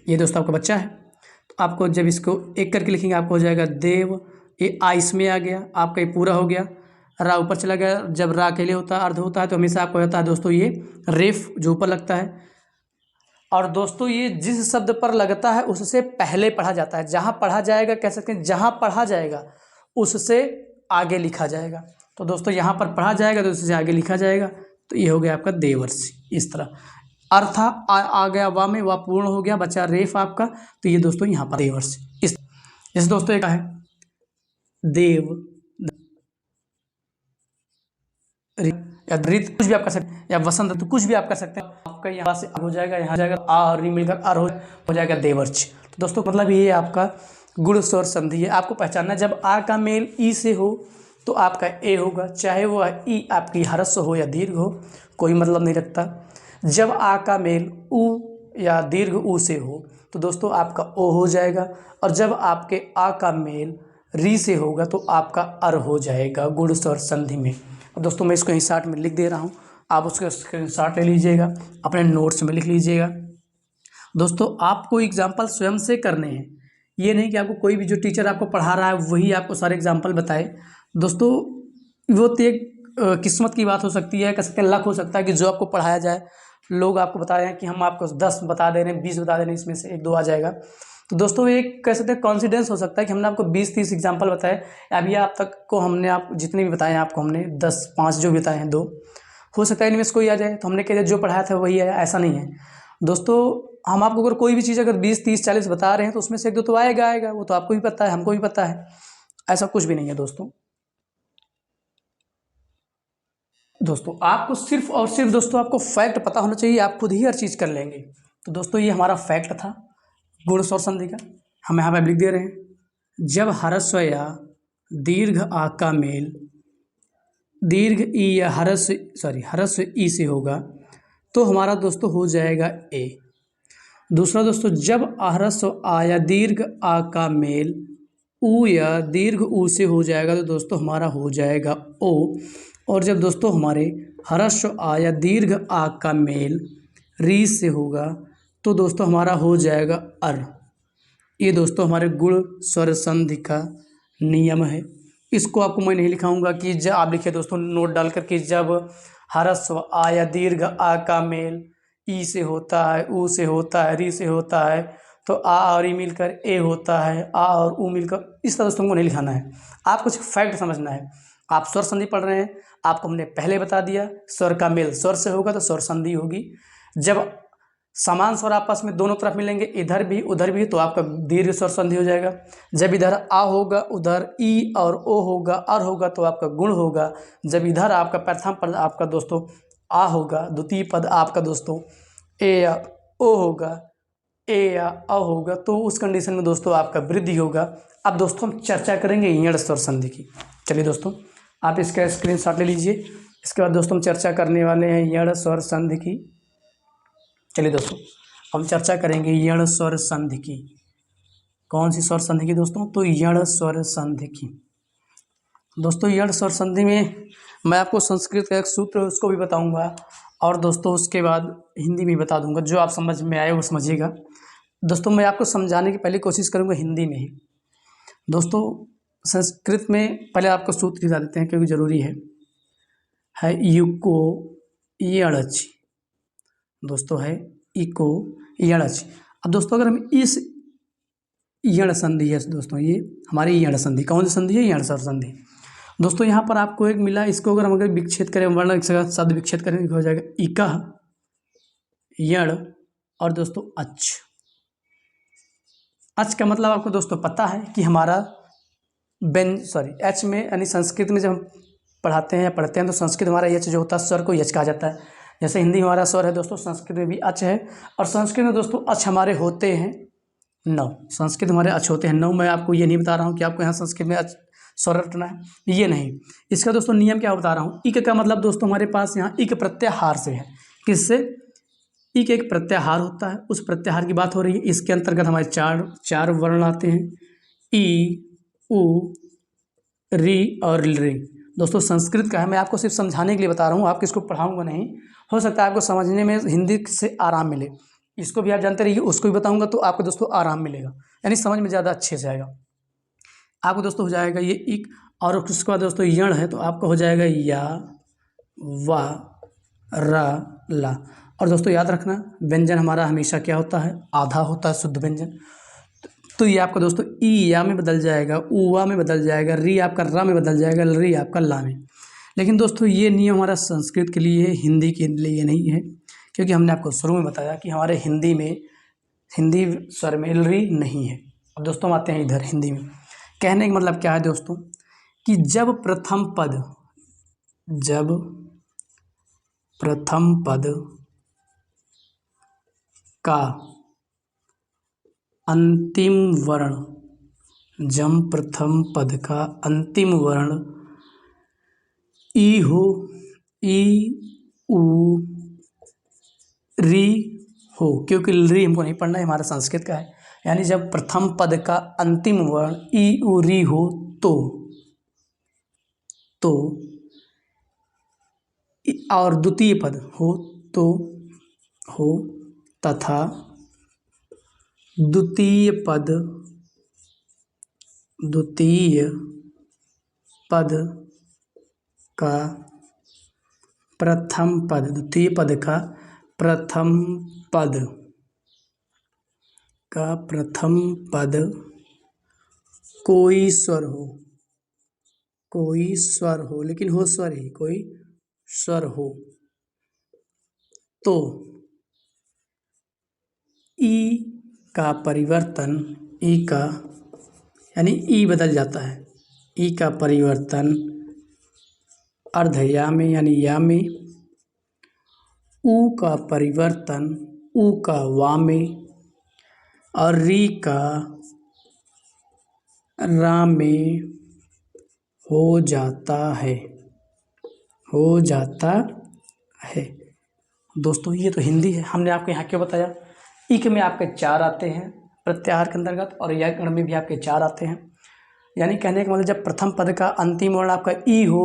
ये दोस्तों आपका बच्चा है। तो आपको जब इसको एक करके लिखेंगे आपको हो जाएगा देव, ये आ इसमें आ गया, आपका ये पूरा हो गया, रा ऊपर चला गया। जब रा अकेले होता है अर्ध होता है तो हमेशा आपको होता है दोस्तों ये रेफ जो ऊपर लगता है। और दोस्तों ये जिस शब्द पर लगता है उससे पहले पढ़ा जाता है, जहाँ पढ़ा जाएगा कह सकते हैं, जहाँ पढ़ा जाएगा उससे आगे लिखा जाएगा। तो दोस्तों यहाँ पर पढ़ा जाएगा तो उससे आगे लिखा जाएगा। तो ये हो गया आपका देवर्षि। इस तरह अर्थ आ गया वा में, वा पूर्ण हो गया, बचा रेफ आपका। तो ये दोस्तों यहाँ पर देवर्षि। इस जैसे दोस्तों एक है देव या ऋत, कुछ भी आप कर सकते हैं, या वसंत ऋतु, कुछ भी आप कर सकते हैं। आपका यहाँ से हो जाएगा, यहाँ जाएगा आ और री मिलकर अर हो जाएगा देवर्षि। तो दोस्तों मतलब ये आपका गुण स्वर संधि है। आपको पहचानना, जब आ का मेल ई से हो तो आपका ए होगा, चाहे वो ई आपकी ह्रस्व हो या दीर्घ हो, कोई मतलब नहीं रखता। जब आ का मेल उ या दीर्घ उ से हो तो दोस्तों आपका ओ हो जाएगा, और जब आपके आ का मेल री से होगा तो आपका अर हो जाएगा गुण स्वर संधि में। और दोस्तों मैं इसको स्क्रीनशॉट में लिख दे रहा हूँ, आप उसका स्क्रीनशॉट ले लीजिएगा, अपने नोट्स में लिख लीजिएगा। दोस्तों आपको एग्जाम्पल स्वयं से करने हैं, ये नहीं कि आपको कोई भी जो टीचर आपको पढ़ा रहा है वही आपको सारे एग्जाम्पल बताए। दोस्तों वो तो एक किस्मत की बात हो सकती है, कह सकते हैं लक हो सकता है कि जो आपको पढ़ाया जाए, लोग आपको बता रहे हैं कि हम आपको 10 बता दे रहे हैं, 20 बता दे रहे हैं, इसमें से 1-2 आ जाएगा। तो दोस्तों एक कह सकते हैं कॉन्फिडेंस हो सकता है कि हमने आपको 20-30 एग्जाम्पल बताए, अभी आप तक को हमने आप जितने भी बताए हैं आपको हमने 10-5 जो बताए हैं 2, हो सकता है इनमें से कोई आ जाए। तो हमने कह दिया जो पढ़ाया था वही आया, ऐसा नहीं है दोस्तों। हम आपको अगर कोई भी चीज़ अगर 20-30-40 बता रहे हैं तो उसमें से 1-2 तो आएगा, वो तो आपको भी पता है, हमको भी पता है, ऐसा कुछ भी नहीं है दोस्तों। दोस्तों आपको सिर्फ और सिर्फ दोस्तों आपको फैक्ट पता होना चाहिए, आप खुद ही हर चीज़ कर लेंगे। तो दोस्तों ये हमारा फैक्ट था गुण स्वर संधि का, हम यहाँ पे लिख दे रहे हैं। जब ह्रस्व या दीर्घ आ का मेल दीर्घ ई या ह्रस्व ई से होगा तो हमारा दोस्तों हो जाएगा ए। दूसरा दोस्तों जब ह्रस्व आ या दीर्घ आ का मेल ऊ या दीर्घ ऊ से हो जाएगा तो दोस्तों हमारा हो जाएगा ओ। और जब दोस्तों हमारे ह्रस्व आ या दीर्घ आ का मेल री से होगा तो दोस्तों हमारा हो जाएगा अर। ये दोस्तों हमारे गुण स्वर संधि का नियम है। इसको आपको मैं नहीं लिखाऊंगा कि जब आप लिखे दोस्तों नोट डालकर कि जब ह्रस्व आ या दीर्घ आ का मेल ई से होता है, ऊ से होता है, री से होता है तो आ और ई मिलकर ए होता है, आ और ऊ मिलकर, इस तरह से तुमको नहीं लिखाना है, आपको सिर्फ फैक्ट समझना है। आप स्वर संधि पढ़ रहे हैं, आपको हमने पहले बता दिया स्वर का मेल स्वर से होगा तो स्वर संधि होगी। जब समान स्वर आपस में दोनों तरफ मिलेंगे, इधर भी उधर भी, तो आपका दीर्घ स्वर संधि हो जाएगा। जब इधर आ होगा उधर ई और ओ होगा, अर होगा तो आपका गुण होगा। जब इधर आपका प्रथम पद आपका दोस्तों आ होगा, द्वितीय पद आपका दोस्तों ए या ओ होगा, ए या अ होगा, तो उस कंडीशन में दोस्तों आपका वृद्धि होगा। अब दोस्तों हम चर्चा करेंगे यण स्वर संधि की। चलिए दोस्तों आप इसका स्क्रीनशॉट ले लीजिए। इसके बाद दोस्तों हम चर्चा करने वाले हैं यण स्वर संधि की। चलिए दोस्तों हम चर्चा करेंगे यण स्वर संधि की। कौन सी स्वर संधि की दोस्तों? तो यण स्वर संधि की। दोस्तों यण स्वर संधि में मैं आपको संस्कृत का एक सूत्र उसको भी बताऊंगा और दोस्तों उसके बाद हिंदी में बता दूंगा, जो आप समझ में आए वो समझिएगा। दोस्तों मैं आपको समझाने की पहले कोशिश करूंगा हिंदी में ही। दोस्तों संस्कृत में पहले आपको सूत्र बता देते हैं क्योंकि ज़रूरी है युको यणच। दोस्तों है इको यणच। अब दोस्तों अगर हम इस यण संधि है दोस्तों, ये हमारी यण संधि कौन सी संधि है? यण स्वर संधि। दोस्तों यहाँ पर आपको एक मिला, इसको अगर विच्छेद करें, वर्ण के शब्द विच्छेद करें हो जाएगा इका यण और दोस्तों अच। अच का मतलब आपको दोस्तों पता है कि हमारा एच में यानी संस्कृत में जब हम पढ़ाते हैं या पढ़ते हैं तो संस्कृत हमारा यच जो होता है स्वर को यच कहा जाता है। जैसे हिंदी हमारा स्वर है दोस्तों, संस्कृत में भी अच है। और संस्कृत में दोस्तों अच हमारे होते हैं 9। संस्कृत हमारे अच होते हैं 9। मैं आपको ये नहीं बता रहा हूँ कि आपको यहाँ संस्कृत में अच स्वर रटना है, ये नहीं। इसका दोस्तों नियम क्या बता रहा हूँ। इक का मतलब दोस्तों हमारे पास यहाँ इक प्रत्याहार से है। किससे? इक एक प्रत्याहार होता है, उस प्रत्याहार की बात हो रही है। इसके अंतर्गत हमारे चार वर्ण आते हैं, ई उ री और री। दोस्तों संस्कृत का है, मैं आपको सिर्फ समझाने के लिए बता रहा हूँ, आपको इसको पढ़ाऊंगा नहीं। हो सकता है आपको समझने में हिंदी से आराम मिले, इसको भी आप जानते रहिए, उसको भी बताऊंगा तो आपको दोस्तों आराम मिलेगा, यानी समझ में ज़्यादा अच्छे से आएगा आपको। दोस्तों हो जाएगा ये इक और उसके बाद दोस्तों यण है तो आपको हो जाएगा या वा रा ला। और दोस्तों याद रखना व्यंजन हमारा हमेशा क्या होता है? आधा होता है शुद्ध व्यंजन। तो ये आपका दोस्तों ई या में बदल जाएगा, उवा में बदल जाएगा, री आपका रा में बदल जाएगा, री आपका ला में। लेकिन दोस्तों ये नियम हमारा संस्कृत के लिए है, हिंदी के लिए नहीं है, क्योंकि हमने आपको शुरू में बताया कि हमारे हिंदी स्वर में री नहीं है। अब दोस्तों हम आते हैं इधर हिंदी में। कहने का मतलब क्या है दोस्तों कि जब प्रथम पद का अंतिम वर्ण, जब प्रथम पद का अंतिम वर्ण ई हो, ई उ री हो, क्योंकि री हमको नहीं पढ़ना है, हमारा संस्कृत का है। यानी जब प्रथम पद का अंतिम वर्ण ई उ री हो तो और द्वितीय पद हो तो हो तथा द्वितीय पद का प्रथम पद, द्वितीय पद का प्रथम पद कोई स्वर हो, लेकिन हो स्वर ही, कोई स्वर हो तो ई का परिवर्तन, ई का यानी ई बदल जाता है, ई का परिवर्तन अर्धया में यानी या में, उ का परिवर्तन उ का वा में और री का रा में हो जाता है। दोस्तों ये तो हिंदी है, हमने आपको यहाँ क्यों बताया। इक में आपके 4 आते हैं प्रत्याहार के अंतर्गत और यण में भी आपके 4 आते हैं। यानी कहने का मतलब जब प्रथम पद का अंतिम वर्ण आपका ई हो,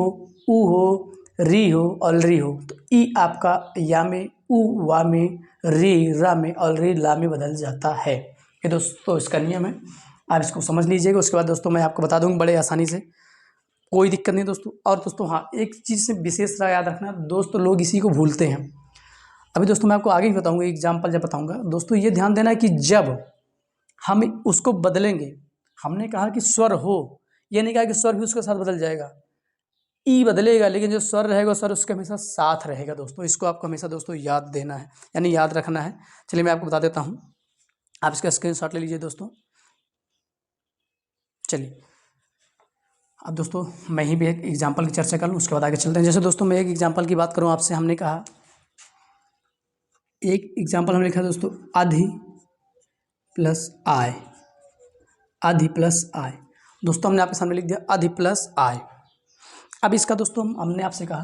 उ हो, री हो और री हो तो ई आपका या में, उ वा में, री रा में और री ला में बदल जाता है। ये दोस्तों इसका नियम है, आप इसको समझ लीजिएगा। उसके बाद दोस्तों मैं आपको बता दूँगा बड़े आसानी से, कोई दिक्कत नहीं दोस्तों। और दोस्तों हाँ एक चीज़ से विशेष याद रखना दोस्तों, लोग इसी को भूलते हैं। अभी दोस्तों मैं आपको आगे ही बताऊंगा, एग्जाम्पल जब बताऊंगा। दोस्तों ये ध्यान देना कि जब हम उसको बदलेंगे, हमने कहा कि स्वर हो, ये नहीं कहा कि स्वर भी उसके साथ बदल जाएगा। ई बदलेगा लेकिन जो स्वर रहेगा स्वर उसके हमेशा साथ रहेगा दोस्तों। इसको आपको हमेशा दोस्तों याद देना है, यानी याद रखना है। चलिए मैं आपको बता देता हूँ, आप इसका स्क्रीनशॉट ले लीजिए दोस्तों। चलिए अब दोस्तों मैं ही भी एक एग्जाम्पल की चर्चा कर लूँ, उसके बाद आगे चलते हैं। जैसे दोस्तों मैं एक एग्जाम्पल की बात करूँ आपसे, हमने कहा एक एग्जाम्पल हमने लिखा दोस्तों अधि प्लस आय, अधि प्लस आय। दोस्तों हमने आपके सामने लिख दिया अधि प्लस आय। अब इसका दोस्तों हमने आपसे कहा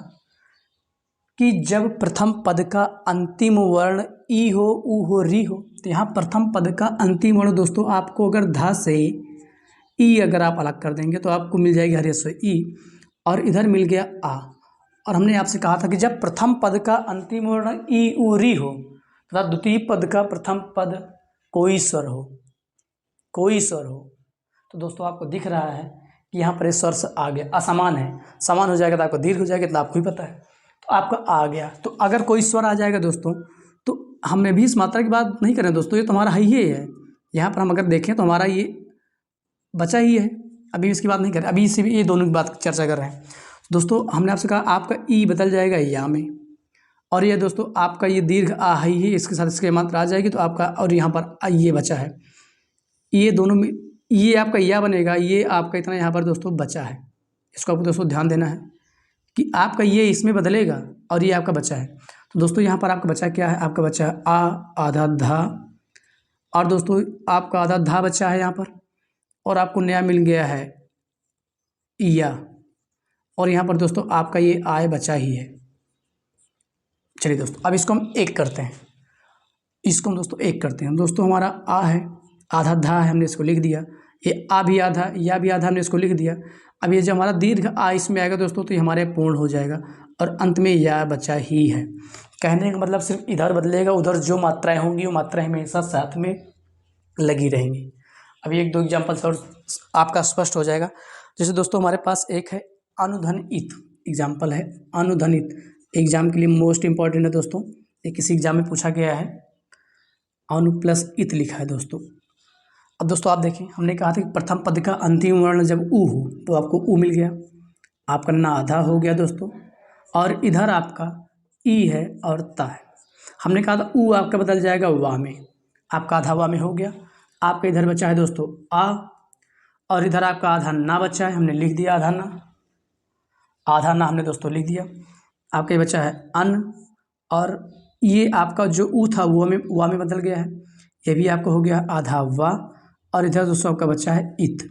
कि जब प्रथम पद का अंतिम वर्ण ई हो, उ हो, री हो, तो यहाँ प्रथम पद का अंतिम वर्ण दोस्तों आपको अगर धा से ई अगर आप अलग कर देंगे तो आपको मिल जाएगी हर्स्व ई, और इधर मिल गया आ। और हमने आपसे कहा था कि जब प्रथम पद का अंतिम वर्ण ई उ री हो तथा द्वितीय पद का प्रथम पद कोई स्वर हो, कोई स्वर हो। तो दोस्तों आपको दिख रहा है कि यहाँ पर स्वर से आ गया, असमान है, समान हो जाएगा तो आपको दीर्घ हो जाएगा, तो आपको ही पता है। तो आपका आ गया, तो अगर कोई स्वर आ जाएगा दोस्तों, तो हमें भी इस मात्रा की बात नहीं करें दोस्तों, ये तो हमारा ही है। यहाँ पर हम अगर देखें तो हमारा ये बचा ही है, अभी इसकी बात नहीं कर रहे, अभी इसी ये दोनों की बात चर्चा कर रहे हैं। दोस्तों हमने आपसे कहा आपका ई बदल जाएगा या में, और ये दोस्तों आपका ये दीर्घ आ ही है, इसके साथ इसके मात्रा आ जाएगी तो आपका, और यहाँ पर ये बचा है, ये दोनों में ये आपका या बनेगा, ये आपका इतना यहाँ पर दोस्तों बचा है। इसको आपको दोस्तों ध्यान देना है कि आपका ये इसमें बदलेगा और ये आपका बचा है। तो दोस्तों यहाँ पर आपका बचा क्या है, आपका बचा है आ आधा धा, और दोस्तों आपका आधा धा बचा है यहाँ पर, और आपको नया मिल गया है या, और यहाँ पर दोस्तों आपका ये आय बचा ही है। चलिए दोस्तों अब इसको हम एक करते हैं, इसको हम दोस्तों एक करते हैं। दोस्तों हमारा आ है, आधा धा है, हमने इसको लिख दिया, ये आ भी आधा या भी आधा, हमने इसको लिख दिया। अब ये जो हमारा दीर्घ आ इसमें आएगा दोस्तों तो ये हमारे पूर्ण हो जाएगा, और अंत में या बचा ही है। कहने का मतलब सिर्फ इधर बदलेगा, उधर जो मात्राएं होंगी वो मात्राएं हमेशा साथ में लगी रहेंगी। अभी एक दो एग्जाम्पल से और आपका स्पष्ट हो जाएगा। जैसे दोस्तों हमारे पास एक है अनुधनित, एग्जाम्पल है अनुधनित, एग्जाम के लिए मोस्ट इंपॉर्टेंट है दोस्तों, ये किसी एग्जाम में पूछा गया है, अनु प्लस इत लिखा है दोस्तों। अब दोस्तों आप देखिए, हमने कहा था कि प्रथम पद का अंतिम वर्ण जब उ हो तो आपको उ मिल गया, आपका ना आधा हो गया दोस्तों, और इधर आपका ई है और ता है। हमने कहा था उ आपका बदल जाएगा वा में, आपका आधा वा में हो गया, आपका इधर बचा है दोस्तों आ, और इधर आपका आधा ना बचा है, हमने लिख दिया आधा ना, आधा ना हमने दोस्तों लिख दिया। आपका ये बचा है अन, और ये आपका जो ऊ था वो में वा में बदल गया है, ये भी आपको हो गया आधा वा, और इधर दोस्तों आपका बचा है इत।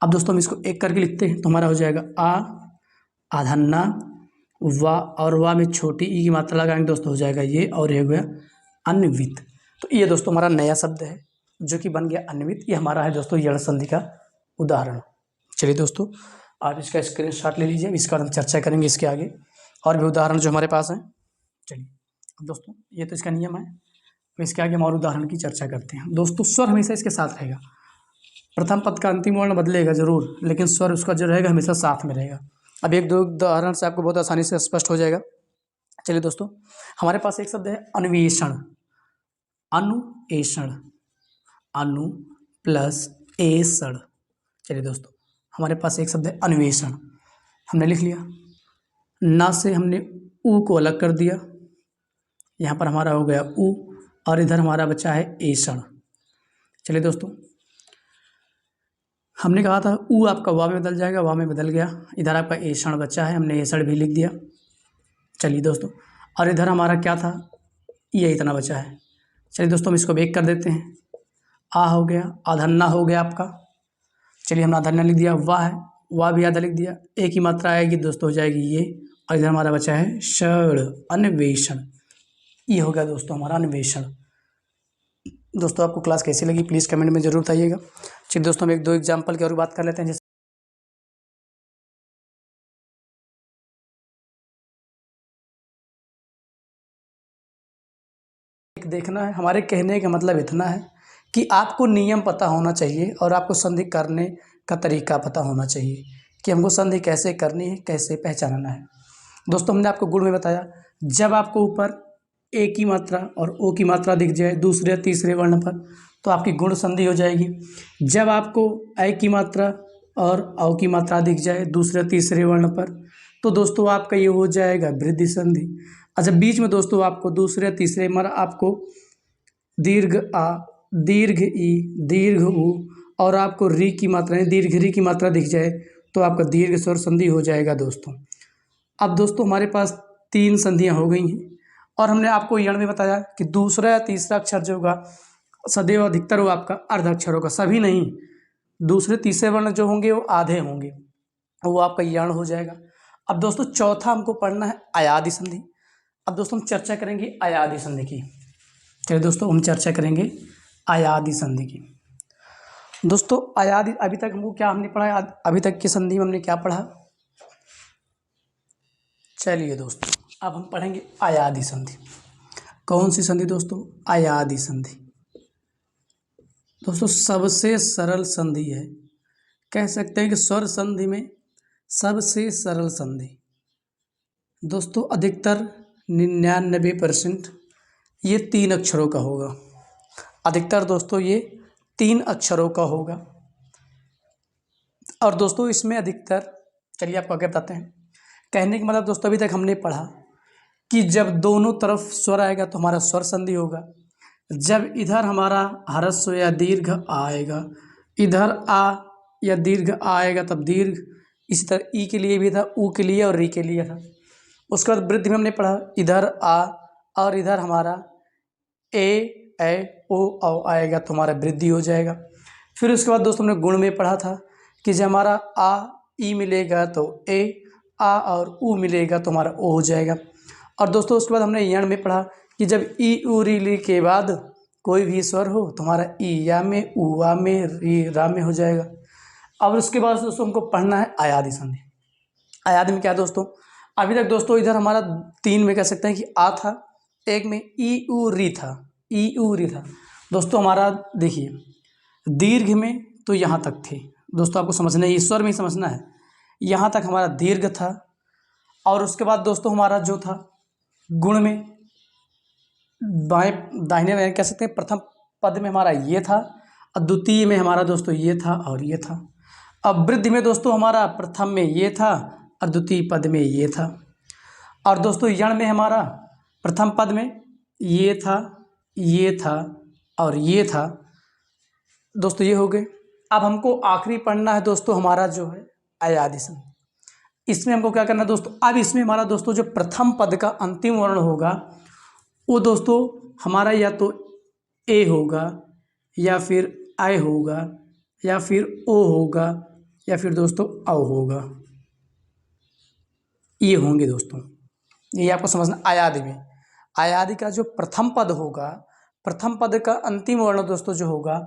अब दोस्तों हम इसको एक करके लिखते हैं तो हमारा हो जाएगा आ आधा ना वा, और वा में छोटी ई की मात्रा लगाएंगे दोस्तों हो जाएगा ये, और ये हो गया अन्वित। तो ये दोस्तों हमारा नया शब्द है जो कि बन गया अन्वित, ये हमारा है दोस्तों यण संधि का उदाहरण। चलिए दोस्तों आप इसका स्क्रीनशॉट ले लीजिए, इसका हम चर्चा करेंगे इसके आगे और भी उदाहरण जो हमारे पास हैं। चलिए अब दोस्तों ये तो इसका नियम है, तो इसके आगे हम और उदाहरण की चर्चा करते हैं। दोस्तों स्वर हमेशा इसके साथ रहेगा, प्रथम पद का अंतिम वर्ण बदलेगा जरूर, लेकिन स्वर उसका जो रहेगा हमेशा साथ में रहेगा। अब एक दो उदाहरण से आपको बहुत आसानी से स्पष्ट हो जाएगा। चलिए दोस्तों हमारे पास एक शब्द है अन्वेषण, अनुएषण, अनु प्लस एषण। चलिए दोस्तों हमारे पास एक शब्द है अन्वेषण, हमने लिख लिया, ना से हमने ऊ को अलग कर दिया, यहाँ पर हमारा हो गया ऊ, और इधर हमारा बचा है एषण। चलिए दोस्तों हमने कहा था ऊ आपका वा में बदल जाएगा, वा में बदल गया, इधर आपका एषण बचा है, हमने एषण भी लिख दिया। चलिए दोस्तों और इधर हमारा क्या था, ये इतना बचा है। चलिए दोस्तों हम इसको बेक कर देते हैं, आ हो गया, आधन्ना हो गया आपका। चलिए हमने आधन्ना लिख दिया, वाह है, वाह भी आधा लिख दिया, एक ही मात्रा आएगी दोस्तों हो जाएगी ये, और इधर हमारा बचा है षण, अन्वेषण। ये हो गया दोस्तों हमारा अन्वेषण। दोस्तों आपको क्लास कैसी लगी प्लीज़ कमेंट में ज़रूर बताइएगा। चलिए दोस्तों हम एक दो एग्जाम्पल की और बात कर लेते हैं। जैसे देखना है, हमारे कहने का मतलब इतना है कि आपको नियम पता होना चाहिए और आपको संधि करने का तरीका पता होना चाहिए कि हमको संधि कैसे करनी है, कैसे पहचानना है। दोस्तों हमने आपको गुण में बताया, जब आपको ऊपर ए की मात्रा और ओ की मात्रा दिख जाए दूसरे तीसरे वर्ण पर तो आपकी गुण संधि हो जाएगी। जब आपको ऐ की मात्रा और औ की मात्रा दिख जाए दूसरे तीसरे वर्ण पर तो दोस्तों आपका ये हो जाएगा वृद्धि संधि। अच्छा बीच में दोस्तों आपको दूसरे तीसरे मर आपको दीर्घ आ, दीर्घ ई, दीर्घ उ और आपको री की मात्रा दीर्घ री की मात्रा दिख जाए तो आपका दीर्घ स्वर संधि हो जाएगा दोस्तों। अब दोस्तों हमारे पास 3 संधियाँ हो गई हैं और हमने आपको यण में बताया कि दूसरा या तीसरा अक्षर जो होगा सदैव अधिकतर वो आपका अर्ध अक्षर होगा, सभी नहीं, दूसरे तीसरे वर्ण जो होंगे वो आधे होंगे, वो आपका यण हो जाएगा। अब दोस्तों चौथा हमको पढ़ना है अयादि संधि। अब दोस्तों हम चर्चा करेंगे अयादि संधि की। चलिए दोस्तों हम चर्चा करेंगे अयादि संधि की। दोस्तों आयादी अभी तक हमको क्या हमने पढ़ा, अभी तक की संधि में हमने क्या पढ़ा। चलिए दोस्तों अब हम पढ़ेंगे आयादी संधि। कौन सी संधि दोस्तों? आयादी संधि। दोस्तों सबसे सरल संधि है, कह सकते हैं कि स्वर संधि में सबसे सरल संधि। दोस्तों अधिकतर 99% ये 3 अक्षरों का होगा। अधिकतर दोस्तों ये 3 अक्षरों का होगा। और दोस्तों इसमें अधिकतर, चलिए आपको आगे बताते हैं। कहने का मतलब दोस्तों अभी तक हमने पढ़ा कि जब दोनों तरफ स्वर आएगा तो हमारा स्वर संधि होगा। जब इधर हमारा ह्रस्व या दीर्घ आएगा, इधर आ या दीर्घ आएगा तब दीर्घ। इसी तरह ई के लिए भी था, ऊ के लिए और री के लिए था। उसके बाद वृद्धि में हमने पढ़ा इधर आ और इधर हमारा ए ओ औ आएगा तो हमारा वृद्धि हो जाएगा। फिर उसके बाद दोस्तों हमने गुण में पढ़ा था कि जब हमारा आ ई मिलेगा तो ए, आ और ऊ मिलेगा तो हमारा ओ हो जाएगा। और दोस्तों उसके बाद हमने यण में पढ़ा कि जब ई ऊ री ली के बाद कोई भी स्वर हो तो हमारा ई या में, ऊ आ में, री रा में हो जाएगा। अब उसके बाद दोस्तों हमको पढ़ना है आयादी संधि। आयादी में क्या है दोस्तों? अभी तक दोस्तों इधर हमारा 3 में कह सकते हैं कि आ था, एक में ई ऊ री था, ई ऊ री था। दोस्तों हमारा देखिए दीर्घ में तो यहाँ तक थे। दोस्तों आपको समझना है, ईश्वर में ही समझना है। यहाँ तक हमारा दीर्घ था। और उसके बाद दोस्तों हमारा जो था गुण में बाएं दाहिने में कह सकते हैं प्रथम पद में हमारा ये था और द्वितीय में हमारा दोस्तों ये था और ये था। अब वृद्धि में दोस्तों हमारा प्रथम में ये था और द्वितीय पद में ये था। और दोस्तों यण में हमारा प्रथम पद में ये था और ये था। दोस्तों ये हो गए। अब हमको आखिरी पढ़ना है दोस्तों हमारा जो है आयादी संधि। इसमें हमको क्या करना है दोस्तों? अब इसमें हमारा दोस्तों जो प्रथम पद का अंतिम वर्ण होगा वो दोस्तों हमारा या तो ए होगा या फिर आई होगा या फिर ओ होगा या फिर दोस्तों औ होगा। ये होंगे दोस्तों, ये आपको समझना। आयादी में आयादी का जो प्रथम पद होगा, प्रथम पद का अंतिम वर्ण दोस्तों जो होगा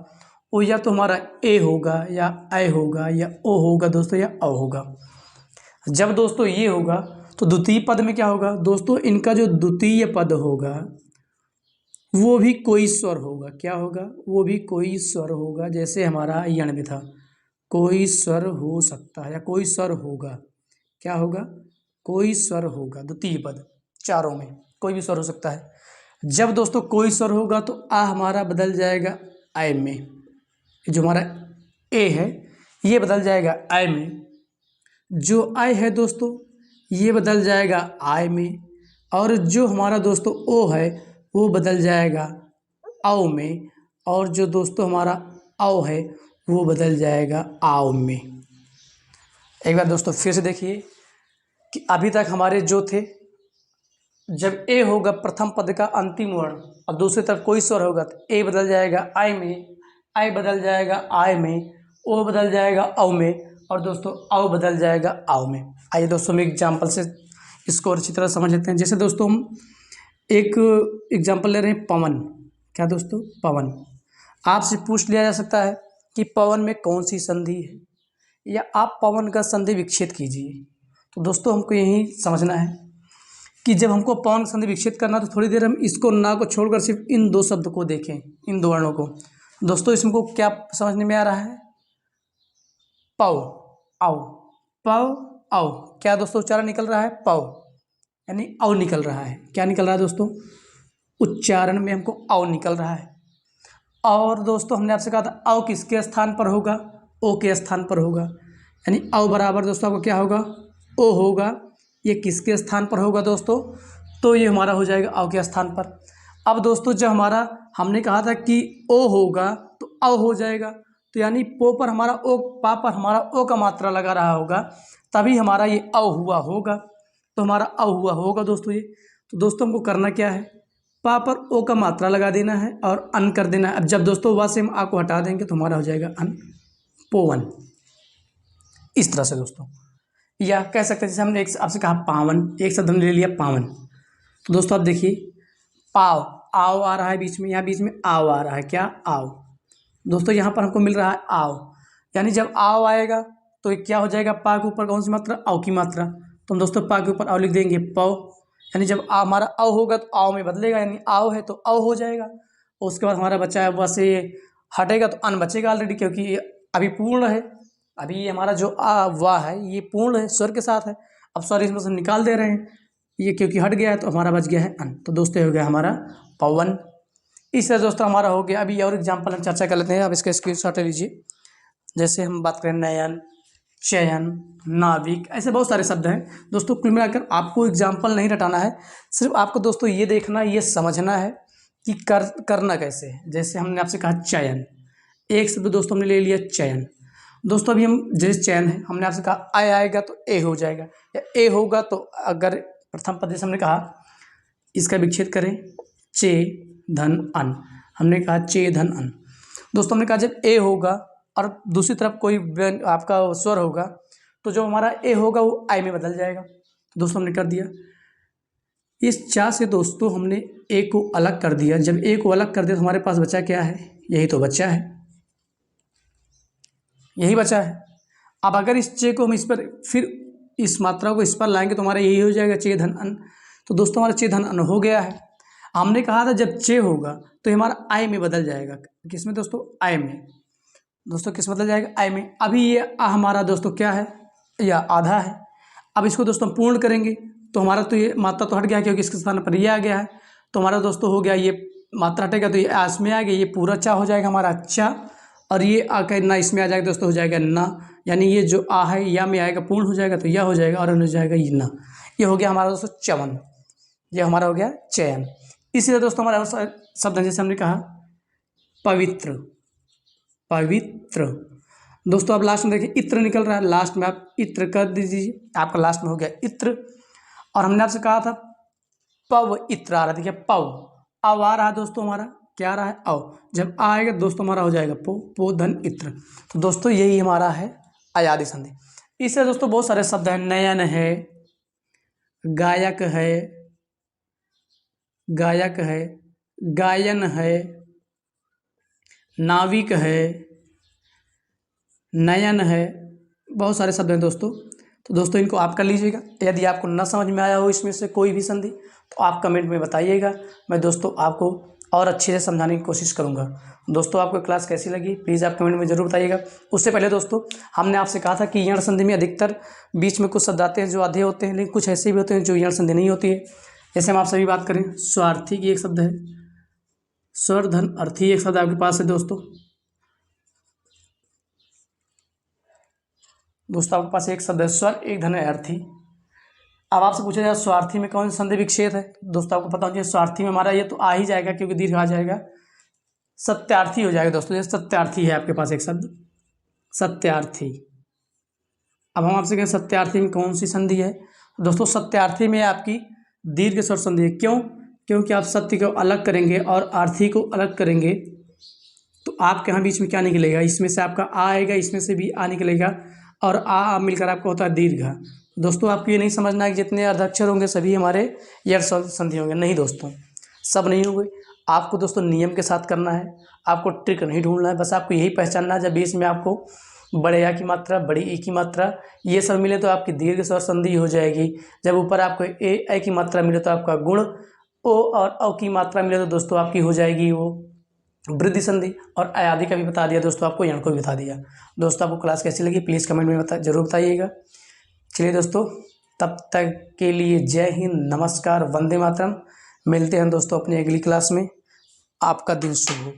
वो या तो हमारा ए होगा या आई होगा या ओ होगा दोस्तों या औ होगा। जब दोस्तों ये होगा तो द्वितीय पद में क्या होगा दोस्तों? इनका जो द्वितीय पद होगा वो भी कोई स्वर होगा। क्या होगा? वो भी कोई स्वर होगा। जैसे हमारा यण में था, कोई स्वर हो सकता है या कोई स्वर होगा। क्या होगा? कोई स्वर होगा। द्वितीय पद चारों में कोई भी स्वर हो सकता है। जब दोस्तों कोई स्वर होगा तो आ हमारा बदल जाएगा आई में। जो हमारा ए है ये बदल जाएगा आई में। जो आई है दोस्तों ये बदल जाएगा आई में। और जो हमारा दोस्तों ओ है वो बदल जाएगा औ में। और जो दोस्तों हमारा औ है वो बदल जाएगा आव में। एक बार दोस्तों फिर से देखिए कि अभी तक हमारे जो थे, जब ए होगा प्रथम पद का अंतिम वर्ण और दूसरी तरफ कोई स्वर होगा तो ए बदल जाएगा आई में, आई बदल जाएगा आय में, ओ बदल जाएगा औ में और दोस्तों औ बदल जाएगा आव में। आइए दोस्तों हम एग्जाम्पल से इसको अच्छी तरह समझ लेते हैं। जैसे दोस्तों हम एक एग्जाम्पल ले रहे हैं पवन। क्या दोस्तों? पवन। आपसे पूछ लिया जा सकता है कि पवन में कौन सी संधि है या आप पवन का संधि विच्छेद कीजिए। तो दोस्तों हमको यही समझना है कि जब हमको पवन संधि विच्छेद करना तो थोड़ी देर हम इसको ना को छोड़कर सिर्फ इन 2 शब्द को देखें, इन 2 वर्णों को। दोस्तों इसमें को क्या समझने में आ रहा है? पव औ, पव औ। क्या दोस्तों उच्चारण निकल रहा है? पव यानी औ निकल रहा है। क्या निकल रहा है दोस्तों? उच्चारण में हमको औ निकल रहा है। और दोस्तों हमने आपसे कहा था औ किसके स्थान पर होगा? ओ के स्थान पर होगा। यानी औ बराबर दोस्तों आपको क्या होगा? ओ होगा। ये किसके स्थान पर होगा दोस्तों? तो ये हमारा हो जाएगा औ के स्थान पर। अब दोस्तों जब हमारा हमने कहा था कि ओ होगा तो औ हो जाएगा। तो यानी पो पर हमारा ओ, पा पर हमारा ओ का मात्रा लगा रहा होगा तभी हमारा ये औ हुआ होगा। तो हमारा औ हुआ होगा दोस्तों ये। तो दोस्तों हमको करना क्या है? पा पर ओ का मात्रा लगा देना है और अन कर देना है। अब जब दोस्तों वा से हम आ को हटा देंगे तो हमारा हो जाएगा अन, पोवन। इस तरह से दोस्तों, या कह सकते हैं जैसे हमने एक आपसे कहा पावन, एक शब्द हमने ले लिया पावन। तो दोस्तों आप देखिए पाव, आओ आ रहा है बीच में, यहाँ बीच में आओ आ रहा है। क्या? आओ। दोस्तों यहाँ पर हमको मिल रहा है आव, यानी जब आव आएगा तो ये क्या हो जाएगा, पा के ऊपर कौन सी मात्रा, आव की मात्रा। तो हम दोस्तों पा के ऊपर आव लिख देंगे पौ, यानी जब हमारा अव होगा तो आव में बदलेगा, यानी आव है तो अव हो जाएगा। और उसके बाद हमारा बचा है वैसे ये हटेगा तो अन बचेगा ऑलरेडी, क्योंकि ये अभी पूर्ण है। अभी ये हमारा जो आ वाह है ये पूर्ण है, स्वर के साथ है। अब स्वर इसमें से निकाल दे रहे हैं, ये क्योंकि हट गया है तो हमारा बच गया है अन। तो दोस्तों हो गया हमारा पवन। इस तरह दोस्तों हमारा हो गया। अभी और एग्जाम्पल हम चर्चा कर लेते हैं, अब इसका स्क्रीनशॉट ले लीजिए। जैसे हम बात करें नयन, चयन, नाविक, ऐसे बहुत सारे शब्द हैं दोस्तों। कुल मिलाकर आपको एग्जाम्पल नहीं रटाना है, सिर्फ आपको दोस्तों ये देखना, ये समझना है कि करना कैसे है। जैसे हमने आपसे कहा चयन, एक शब्द दोस्तों हमने ले लिया चयन। दोस्तों अभी हम जैसे चयन है, हमने आपसे कहा आय आएगा तो ए हो जाएगा, या ए होगा तो अगर प्रथम पद जैसे हमने कहा इसका विच्छेद करें, चे धन अन, हमने कहा चे धन अन। दोस्तों हमने कहा जब ए होगा और दूसरी तरफ कोई आपका स्वर होगा तो जो हमारा ए होगा वो आई में बदल जाएगा। तो दोस्तों हमने कर दिया। इस चा से दोस्तों हमने ए को अलग कर दिया। जब ए को अलग कर दिया तो हमारे पास बचा क्या है, यही तो बचा है, यही बचा है। अब अगर इस चे को हम इस पर फिर इस मात्रा को इस पर लाएंगे तो हमारा यही हो जाएगा चे धन अन। तो दोस्तों हमारा चे धन अन हो गया है। हमने कहा था जब चे होगा तो हमारा आय में बदल जाएगा, किसमें दोस्तों, आय में। दोस्तों किस बदल जाएगा, आय में। अभी ये हमारा दोस्तों क्या है, या आधा है। अब इसको दोस्तों पूर्ण करेंगे तो हमारा तो ये मात्रा तो हट गया, क्योंकि इसके स्थान पर ये आ गया है। तो हमारा दोस्तों हो गया, ये मात्रा हटेगा तो ये आस में आ गया, ये पूरा चा हो जाएगा हमारा अच्छा। और ये आकर ना इसमें आ जाएगा दोस्तों, हो जाएगा ना, यानी ये जो आ है या में आएगा पूर्ण हो जाएगा तो यह हो जाएगा, और हो जाएगा ये ना। ये हो गया हमारा दोस्तों चवन, ये हमारा हो गया चयन। इसीलिए दोस्तों हमारा शब्द जैसे हमने कहा पवित्र, पवित्र। दोस्तों अब लास्ट में देखिए इत्र निकल रहा है, लास्ट में आप इत्र कर दीजिए, आपका लास्ट में हो गया इत्र। और हमने आपसे कहा था पव इत्र आ रहा है, देखिए पव, अब आ रहा है दोस्तों हमारा क्या आ रहा है, अव। जब आएगा दोस्तों हमारा हो जाएगा पो धन इत्र। तो दोस्तों यही हमारा है अयादि संधि। इससे दोस्तों बहुत सारे शब्द हैं, नयन है, गायक है, गायक है, गायन है, नाविक है, नयन है, बहुत सारे शब्द हैं दोस्तों। तो दोस्तों इनको आप कर लीजिएगा। यदि आपको न समझ में आया हो इसमें से कोई भी संधि तो आप कमेंट में बताइएगा, मैं दोस्तों आपको और अच्छे से समझाने की कोशिश करूंगा। दोस्तों आपको क्लास कैसी लगी प्लीज़ आप कमेंट में ज़रूर बताइएगा। उससे पहले दोस्तों हमने आपसे कहा था कि यण संधि में अधिकतर बीच में कुछ शब्द आते हैं जो आधे होते हैं, लेकिन कुछ ऐसे भी होते हैं जो यण संधि नहीं होती है। जैसे हम आपसे भी बात करें, स्वार्थी की एक शब्द है, स्वर धन अर्थी एक शब्द आपके पास है दोस्तों आपके पास एक शब्द है स्वर, एक धन है अर्थी। अब आपसे पूछा जाए स्वार्थी में कौन सा संधि विच्छेद है, दोस्तों आपको पता होना चाहिए स्वार्थी में हमारा ये तो आ ही जाएगा क्योंकि दीर्घ आ जाएगा, सत्यार्थी हो जाएगा दोस्तों। जैसे सत्यार्थी है आपके पास एक शब्द सत्यार्थी। अब हम आपसे कहें सत्यार्थी में कौन सी संधि है, दोस्तों सत्यार्थी में आपकी दीर्घ स्वर संधि है। क्यों, क्योंकि आप सत्य को अलग करेंगे और आर्थी को अलग करेंगे तो आपके यहाँ बीच में क्या निकलेगा, इसमें से आपका आ आएगा, इसमें से भी आ निकलेगा, और आ मिलकर आपको होता है दीर्घ। दोस्तों आपको ये नहीं समझना है कि जितने अर्धाक्षर होंगे सभी हमारे यण संधि होंगे, नहीं दोस्तों, सब नहीं होंगे। आपको दोस्तों नियम के साथ करना है, आपको ट्रिक नहीं ढूंढना है, बस आपको यही पहचानना है जब बीच में आपको बड़े आ की मात्रा, बड़ी ई की मात्रा ये सब मिले तो आपकी दीर्घ स्वर संधि हो जाएगी। जब ऊपर आपको ए की मात्रा मिले तो आपका गुण, ओ और अ की मात्रा मिले तो दोस्तों आपकी हो जाएगी वो वृद्धि संधि। और अयादि का भी बता दिया दोस्तों, आपको यण को भी बता दिया। दोस्तों आपको क्लास कैसी लगी प्लीज़ कमेंट में जरूर बताइएगा। चलिए दोस्तों तब तक के लिए जय हिंद, नमस्कार, वंदे मातरम। मिलते हैं दोस्तों अपनी अगली क्लास में। आपका दिन शुभ हो।